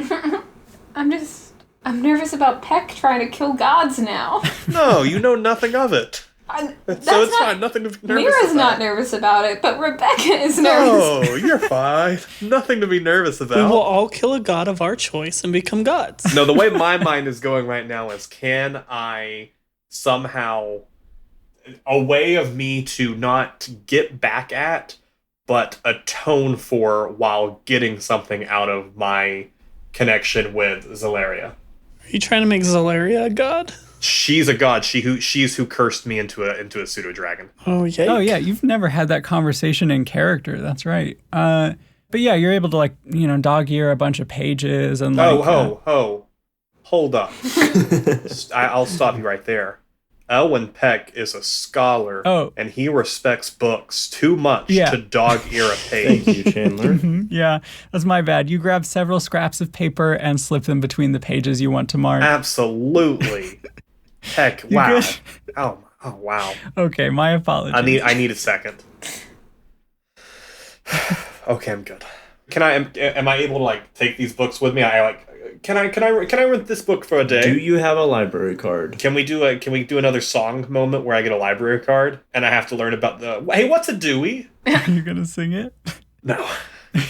I'm nervous about Peck trying to kill gods now. No, you know nothing of it. So it's fine. Nothing to be nervous Meira's about. not nervous about it, but Rebecca is nervous. No, you're fine. Nothing to be nervous about. We will all kill a god of our choice and become gods. No, the way my mind is going right now is, can I somehow, a way of me to not get back at, but atone for while getting something out of my connection with Zalaria. Are you trying to make Zalaria a god? She's a god. She's who cursed me into a pseudo dragon. Oh yeah. Oh, yeah, you've never had that conversation in character. That's right. But yeah, you're able to dog ear a bunch of pages and hold up. I'll stop you right there. Elwin Peck is a scholar, and he respects books too much to dog ear a page. Thank you, Chandler. Yeah, that's my bad. You grab several scraps of paper and slip them between the pages you want to mark. Absolutely. Peck, wow. Good? Oh, wow. Okay, my apologies. I need a second. Okay, I'm good. Am I able to take these books with me? Can I rent this book for a day? Do you have a library card? Can we do another song moment where I get a library card and I have to learn about hey, what's a Dewey? You're gonna sing it? No.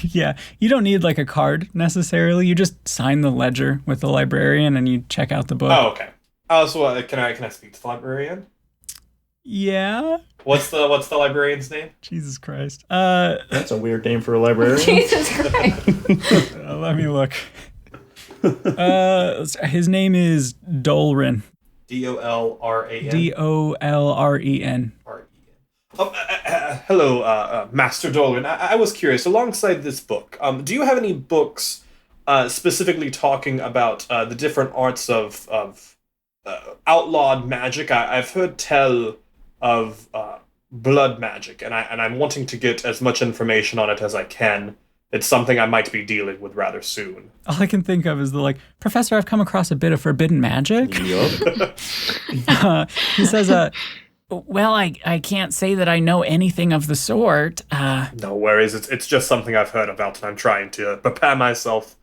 Yeah, you don't need a card necessarily. You just sign the ledger with the librarian and you check out the book. Oh, okay. So can I speak to the librarian? Yeah. What's the librarian's name? Jesus Christ. That's a weird name for a librarian. Jesus Christ. Let me look. His name is Dolren. Dolran. Dolren. Hello, Master Dolren. I was curious, alongside this book, do you have any books specifically talking about the different arts of outlawed magic? I've heard tell of blood magic, and I'm wanting to get as much information on it as I can. It's something I might be dealing with rather soon. All I can think of is Professor, I've come across a bit of forbidden magic. Yup. He says, well, I can't say that I know anything of the sort. No worries. It's just something I've heard about, and I'm trying to prepare myself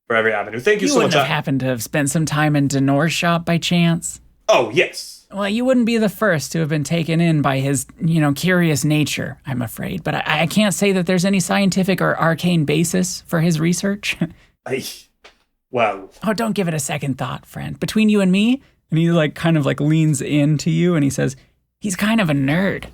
for every avenue. Thank you so much. You wouldn't have happened to have spent some time in Denor's shop by chance? Oh, yes. Well, you wouldn't be the first to have been taken in by his, curious nature, I'm afraid. But I can't say that there's any scientific or arcane basis for his research. Well. Oh, don't give it a second thought, friend. Between you and me, and he kind of leans into you and he says, he's kind of a nerd.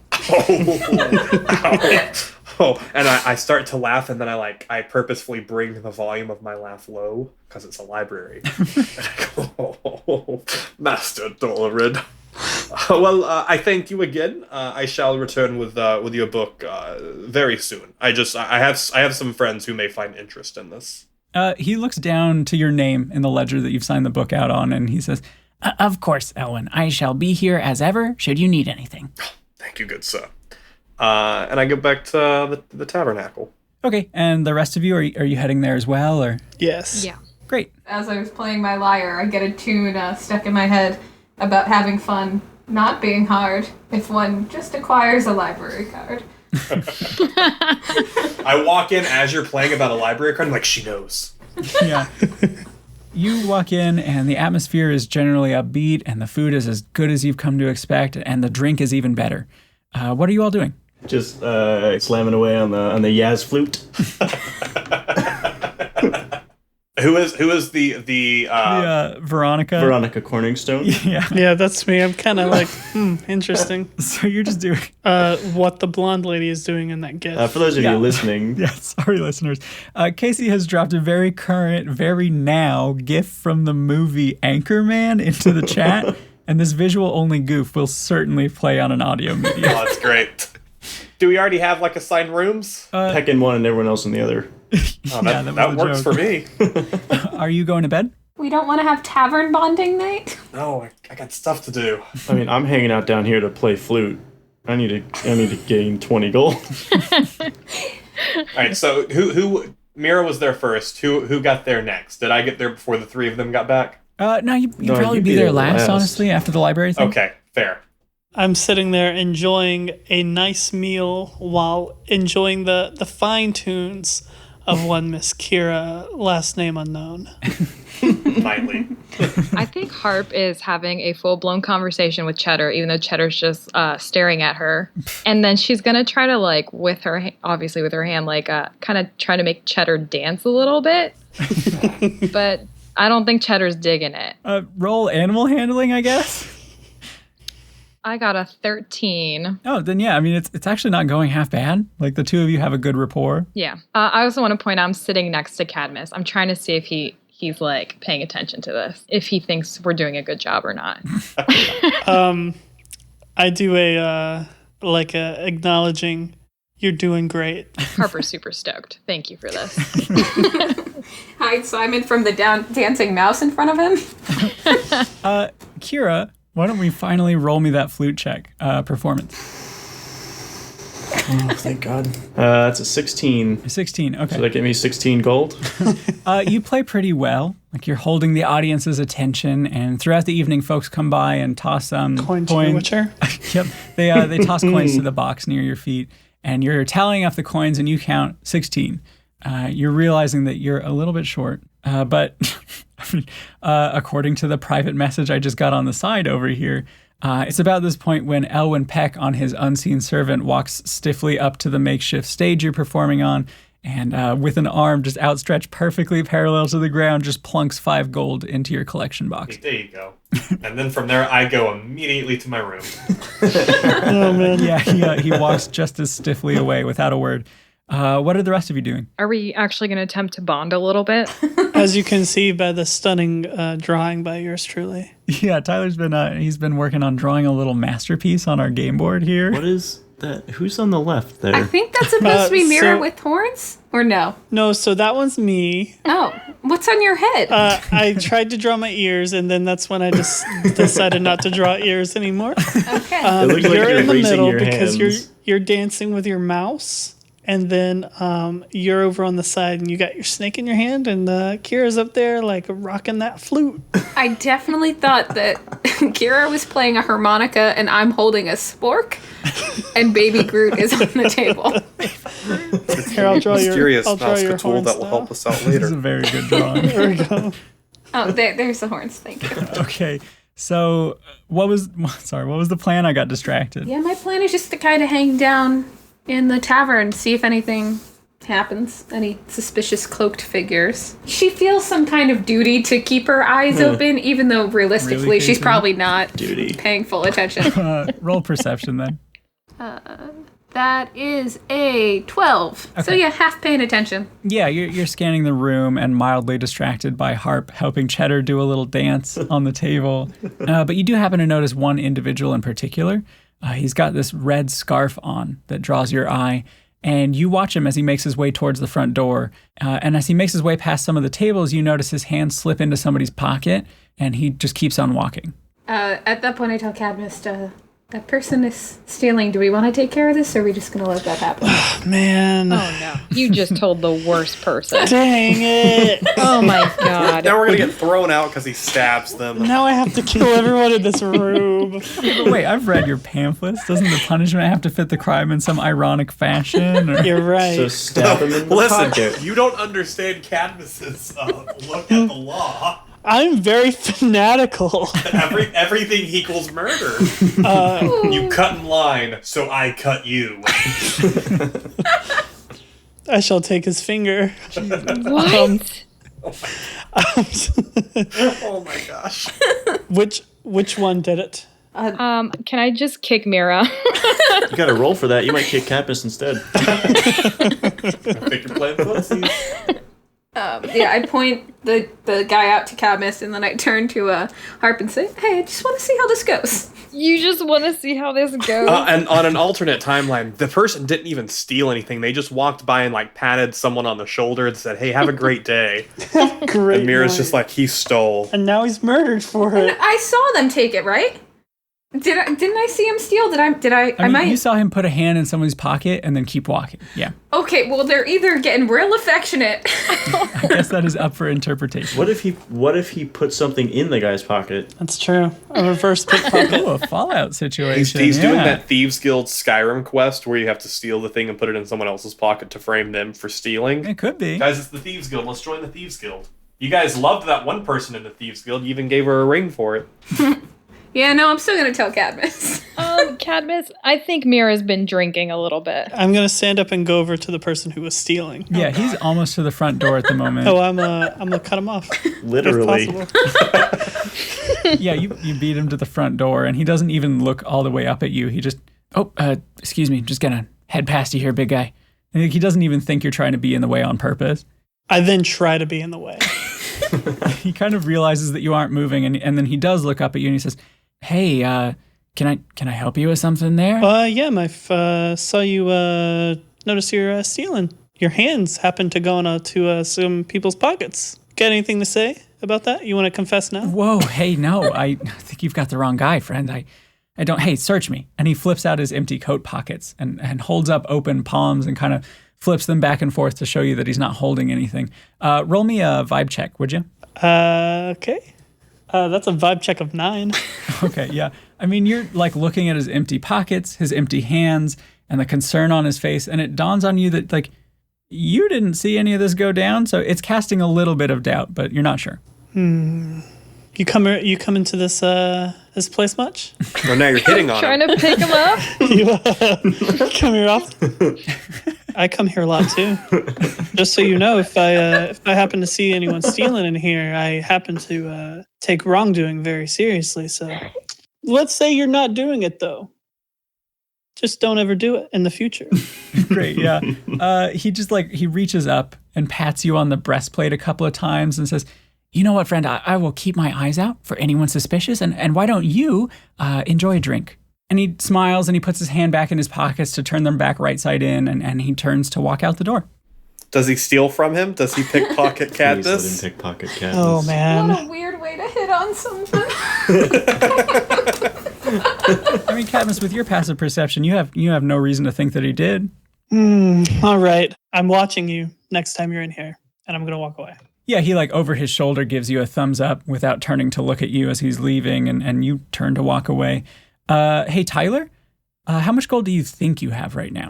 And I start to laugh, and then I purposefully bring the volume of my laugh low because it's a library. And I go, oh, Master Doran. Well, I thank you again. I shall return with your book very soon. I have some friends who may find interest in this. He looks down to your name in the ledger that you've signed the book out on, and he says, of course, Elwin. I shall be here as ever, should you need anything. Thank you, good sir. And I go back to the tabernacle. Okay, and the rest of you, are you heading there as well, or? Yes. Yeah. Great. As I was playing my lyre, I get a tune stuck in my head about having fun not being hard if one just acquires a library card. I walk in as you're playing about a library card. I'm like, she knows. Yeah. You walk in, and the atmosphere is generally upbeat, and the food is as good as you've come to expect, and the drink is even better. What are you all doing? Just slamming away on the Yaz flute. Who is the Veronica? Veronica Corningstone. Yeah. Yeah, that's me. I'm kind of like, interesting. So you're just doing... What the blonde lady is doing in that gift. For those of you listening. Yeah, sorry, listeners. Casey has dropped a very current, very now GIF from the movie Anchorman into the chat, and this visual-only goof will certainly play on an audio medium. Oh, that's great. Do we already have assigned rooms? Peck in one and everyone else in the other. Oh, that works for me. Are you going to bed? We don't want to have tavern bonding night? No, I got stuff to do. I mean, I'm hanging out down here to play flute. I need to gain 20 gold. All right, so who Meira was there first. Who got there next? Did I get there before the three of them got back? No, you'd probably be there last, honestly, after the library thing. Okay, fair. I'm sitting there enjoying a nice meal while enjoying the fine tunes of one Miss Kira, last name unknown. Nightly. I think Harp is having a full-blown conversation with Cheddar, even though Cheddar's just staring at her. And then she's going to try to, with her hand, kind of try to make Cheddar dance a little bit. But I don't think Cheddar's digging it. Roll animal handling, I guess. I got a 13. Oh, then yeah. I mean, it's actually not going half bad. The two of you have a good rapport. Yeah. I also want to point out I'm sitting next to Kadmist. I'm trying to see if he's paying attention to this, if he thinks we're doing a good job or not. I do a acknowledging you're doing great. Harper's super stoked. Thank you for this. Hide Simon from the dancing mouse in front of him. Kira, why don't we finally roll me that flute check performance? Oh, thank God. That's a 16. 16, okay. So that gave me 16 gold? You play pretty well. You're holding the audience's attention, and throughout the evening, folks come by and toss coin to your witcher. Yep, they toss coins to the box near your feet, and you're tallying up the coins, and you count 16. You're realizing that you're a little bit short, but according to the private message I just got on the side over here, it's about this point when Elwin Peck on his unseen servant walks stiffly up to the makeshift stage you're performing on, and with an arm just outstretched perfectly parallel to the ground, just plunks 5 gold into your collection box. There you go. And then from there, I go immediately to my room. Oh, man. Yeah, he walks just as stiffly away without a word. What are the rest of you doing? Are we actually going to attempt to bond a little bit? As you can see by the stunning drawing by yours truly. Yeah, Tyler's been working on drawing a little masterpiece on our game board here. What is that? Who's on the left there? I think that's supposed to be Meira with horns? Or no? No, so that one's me. Oh, what's on your head? I tried to draw my ears, and then that's when I just decided not to draw ears anymore. Okay. It looks like You're in the raising middle your because hands. you're dancing with your mouse. And then you're over on the side, and you got your snake in your hand, and Kira's up there, rocking that flute. I definitely thought that Kira was playing a harmonica, and I'm holding a spork, and Baby Groot is on the table. Here, I'll draw Mysterious your mouse horns tool that will now. help us out This is later. a very good drawing. There we go. Oh, there's the horns. Thank you. Okay. So what was the plan? I got distracted. Yeah, my plan is just to kind of hang down in the tavern, see if anything happens, any suspicious cloaked figures. She feels some kind of duty to keep her eyes open, even though realistically Really she's creepy. probably not Duty. paying full attention. Roll perception then. That is a 12. So Okay. yeah, half paying attention. Yeah, you're scanning the room and mildly distracted by Harp helping Cheddar do a little dance on the table. But you do happen to notice one individual in particular. He's got this red scarf on that draws your eye, and you watch him as he makes his way towards the front door. And as he makes his way past some of the tables, you notice his hand slip into somebody's pocket, and he just keeps on walking. At that point, I tell Kadmist, that person is stealing. Do we want to take care of this, or are we just going to let that happen? Man. Oh no. You just told the worst person. Dang it. Oh my god. Now we're gonna get thrown out because he stabs them. Now I have to kill everyone in this room. But wait, I've read your pamphlets. Doesn't the punishment have to fit the crime in some ironic fashion? Or? You're right. So stab him in the Listen, pocket. you don't understand Cadmus's look at the law. I'm very fanatical. Everything equals murder. You cut in line, so I cut you. I shall take his finger. What? Oh my gosh. Which one did it? Can I just kick Meira? You gotta roll for that. You might kick Kadmist instead. I think you're playing footsies. Yeah, I point the guy out to Kadmist, and then I turn to Harp and say, hey, I just want to see how this goes. You just want to see how this goes? And on an alternate timeline, the person didn't even steal anything. They just walked by and like patted someone on the shoulder and said, hey, have a great day. Great. And Mira's night. just like, he stole. And now he's murdered for it. I saw them take it, right? Didn't I see him steal? I I mean, might. you saw him put a hand in someone's pocket and then keep walking. Yeah, Okay, well, they're either getting real affectionate. I guess that is up for interpretation. What if he put something in the guy's pocket? That's true. A reverse pickpocket. Oh, a Fallout situation. He's doing yeah. that Thieves Guild Skyrim quest where you have to steal the thing and put it in someone else's pocket to frame them for stealing. It could be. Guys, it's the Thieves Guild. Let's join the Thieves Guild. You guys loved that one person in the Thieves Guild. You even gave her a ring for it. Yeah, no, I'm still going to tell Kadmist. Kadmist, I think Meira's been drinking a little bit. I'm gonna stand up and go over to the person who was stealing. Yeah, he's almost to the front door at the moment. Oh, I'm gonna cut him off. Literally. If possible. Yeah, you beat him to the front door, and he doesn't even look all the way up at you. He just, excuse me, just gonna head past you here, big guy. And he doesn't even think you're trying to be in the way on purpose. I then try to be in the way. He kind of realizes that you aren't moving, and then he does look up at you and he says, hey, can I help you with something there? Yeah, saw you, notice you're stealing. Your hands happen to go into some people's pockets. Got anything to say about that? You want to confess now? Whoa, hey, no, I think you've got the wrong guy, friend. I don't, hey, search me. And he flips out his empty coat pockets and holds up open palms and kind of flips them back and forth to show you that he's not holding anything. Roll me a vibe check, would you? Okay. That's a vibe check of 9. Okay, yeah. I mean, you're like looking at his empty pockets, his empty hands, and the concern on his face, and it dawns on you that, like, you didn't see any of this go down, so it's casting a little bit of doubt, but you're not sure. You come into this place much? Oh, now you're hitting on Trying him. to pick him up? You come here often? I come here a lot too. Just so you know, if I happen to see anyone stealing in here, I happen to take wrongdoing very seriously. So let's say you're not doing it though. Just don't ever do it in the future. Great, yeah. He reaches up and pats you on the breastplate a couple of times and says, you know what, friend, I will keep my eyes out for anyone suspicious, and why don't you enjoy a drink? And he smiles and he puts his hand back in his pockets to turn them back right side in, and he turns to walk out the door. Does he steal from him? Does he pickpocket Please let him Kadmist? pickpocket Kadmist. Oh man. What a weird way to hit on someone. I mean, Kadmist, with your passive perception, you have no reason to think that he did. All right. I'm watching you next time you're in here, and I'm going to walk away. Yeah, he like over his shoulder gives you a thumbs up without turning to look at you as he's leaving, and you turn to walk away. Hey, Tyler, how much gold do you think you have right now?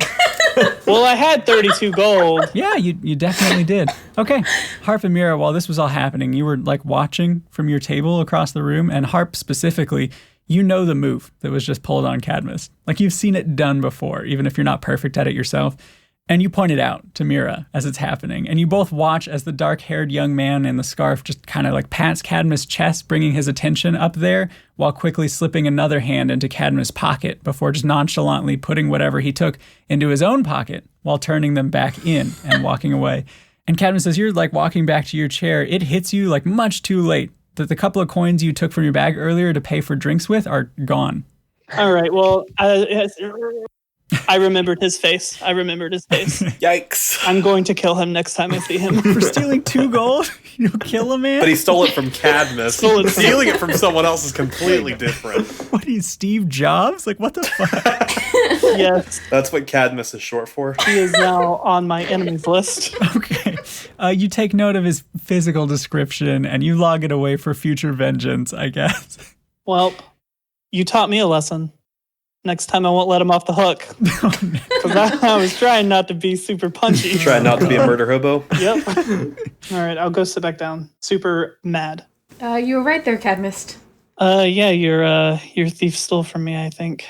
Well, I had 32 gold. Yeah, you definitely did. Okay, Harp and Meira, while this was all happening, you were like watching from your table across the room, and Harp specifically, you know the move that was just pulled on Kadmist. Like you've seen it done before, even if you're not perfect at it yourself. And you point it out to Meira as it's happening. And you both watch as the dark-haired young man in the scarf just kind of like pats Kadmist's chest, bringing his attention up there, while quickly slipping another hand into Kadmist's pocket before just nonchalantly putting whatever he took into his own pocket while turning them back in and walking away. And Kadmist, as you're like walking back to your chair, it hits you like much too late that the couple of coins you took from your bag earlier to pay for drinks with are gone. All right, well, I remembered his face. Yikes. I'm going to kill him next time I see him. For stealing 2 gold? You'll kill a man? But he stole it from Kadmist. Stealing it from someone else is completely different. What, he's Steve Jobs? Like, what the fuck? Yes. That's what Kadmist is short for. He is now on my enemies list. Okay. You take note of his physical description and you log it away for future vengeance, I guess. Well, you taught me a lesson. Next time I won't let him off the hook. Because I was trying not to be super punchy. Try not to be a murder hobo. Yep. All right, I'll go sit back down. Super mad. You were right there, Kadmist. Yeah, your thief stole from me, I think.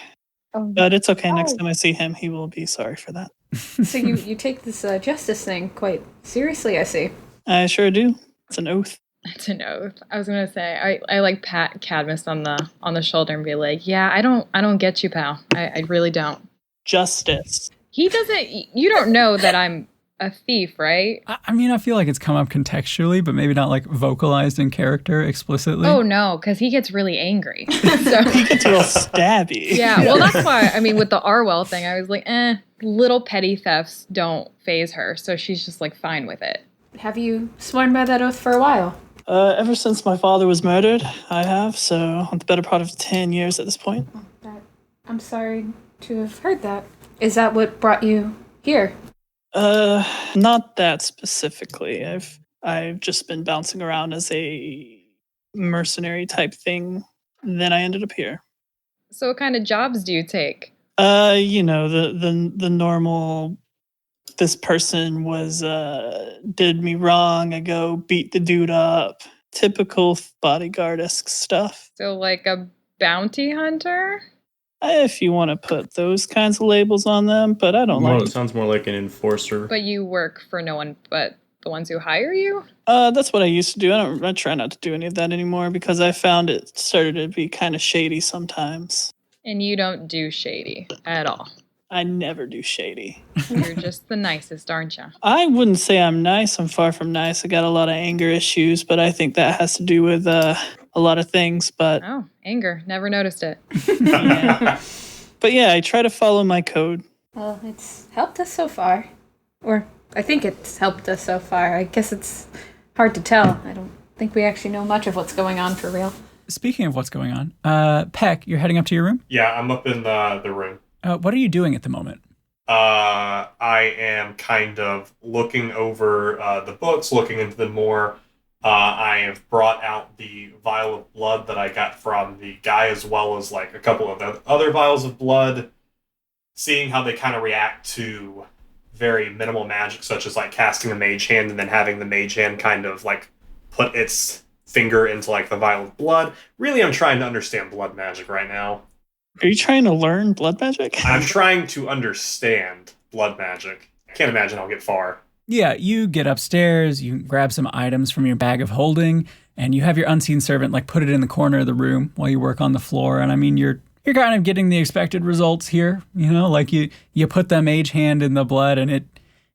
Oh. But it's okay. Next time I see him, he will be sorry for that. So you take this justice thing quite seriously, I see. I sure do. It's an oath. It's an oath. I was gonna say I like pat Kadmist on the shoulder and be like, yeah, I don't get you, pal. I really don't. Justice. He doesn't. You don't know that I'm a thief, right? I mean, I feel like it's come up contextually, but maybe not like vocalized in character explicitly. Oh no, because he gets really angry. So He gets real stabby. yeah, well that's why. I mean, with the Arwell thing, I was like, little petty thefts don't faze her, so she's just like fine with it. Have you sworn by that oath for a while? Ever since my father was murdered, I have, so the better part of 10 years at this point. I'm sorry to have heard that. Is that what brought you here? Not that specifically. I've just been bouncing around as a mercenary type thing. Then I ended up here. So what kind of jobs do you take? You know, the normal, this person was did me wrong, I go beat the dude up. Typical bodyguard-esque stuff. So like a bounty hunter? If you want to put those kinds of labels on them, but I don't like It sounds more like an enforcer. But you work for no one but the ones who hire you? That's what I used to do. I try not to do any of that anymore because I found it started to be kind of shady sometimes. And you don't do shady at all. I never do shady. You're just the nicest, aren't you? I wouldn't say I'm nice. I'm far from nice. I got a lot of anger issues, but I think that has to do with a lot of things. But Oh, anger. Never noticed it. yeah. But yeah, I try to follow my code. Well, it's helped us so far. Or I think it's helped us so far. I guess it's hard to tell. I don't think we actually know much of what's going on for real. Speaking of what's going on, Peck, you're heading up to your room? Yeah, I'm up in the room. What are you doing at the moment? I am kind of looking over the books, looking into them more. I have brought out the vial of blood that I got from the guy, as well as like a couple of the other vials of blood, seeing how they kind of react to very minimal magic, such as like casting a mage hand and then having the mage hand kind of like put its finger into like the vial of blood. Really, I'm trying to understand blood magic right now. Are you trying to learn blood magic? I'm trying to understand blood magic. I can't imagine I'll get far. Yeah, you get upstairs, you grab some items from your bag of holding, and you have your unseen servant like put it in the corner of the room while you work on the floor. And I mean, you're kind of getting the expected results here, you know, like you put the mage hand in the blood and it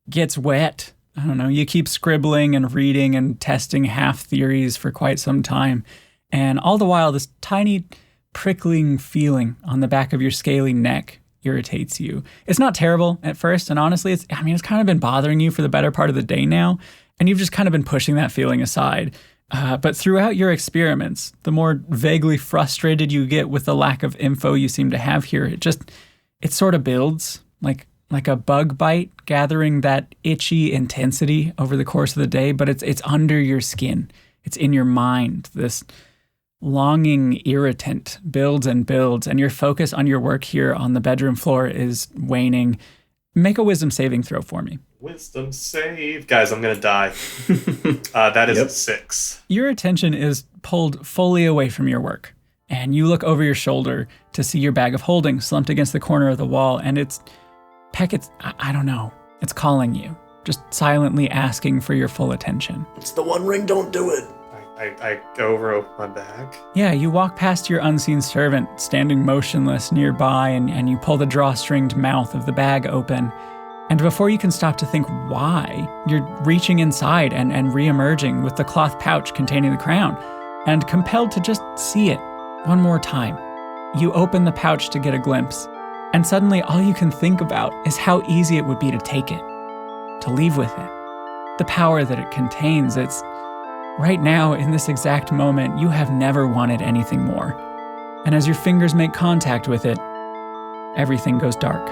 gets wet. I don't know, you keep scribbling and reading and testing half theories for quite some time. And all the while, this tiny prickling feeling on the back of your scaly neck irritates you. It's not terrible at first, and honestly, it's kind of been bothering you for the better part of the day now, and you've just kind of been pushing that feeling aside. But throughout your experiments, the more vaguely frustrated you get with the lack of info you seem to have here, it sort of builds like a bug bite, gathering that itchy intensity over the course of the day, but it's under your skin. It's in your mind. This longing irritant builds and builds, and your focus on your work here on the bedroom floor is waning. Make a wisdom saving throw for me. Wisdom save. Guys, I'm going to die. That is a 6. Your attention is pulled fully away from your work, and you look over your shoulder to see your bag of holding slumped against the corner of the wall, and Peck, I don't know, it's calling you, just silently asking for your full attention. It's the One Ring, don't do it. I go over, open my bag. Yeah, you walk past your unseen servant standing motionless nearby, and you pull the drawstringed mouth of the bag open. And before you can stop to think why, you're reaching inside and re-emerging with the cloth pouch containing the crown, and compelled to just see it one more time. You open the pouch to get a glimpse, and suddenly all you can think about is how easy it would be to take it, to leave with it. The power that it contains, it's right now, in this exact moment, you have never wanted anything more. And as your fingers make contact with it, everything goes dark.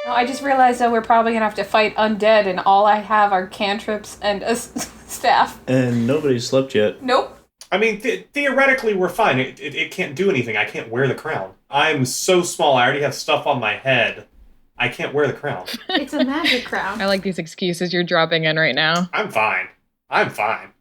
I just realized that we're probably going to have to fight undead, and all I have are cantrips and a staff. And nobody's slept yet. Nope. I mean, theoretically, we're fine. It can't do anything. I can't wear the crown. I'm so small. I already have stuff on my head. I can't wear the crown. It's a magic crown. I like these excuses you're dropping in right now. I'm fine. I'm fine.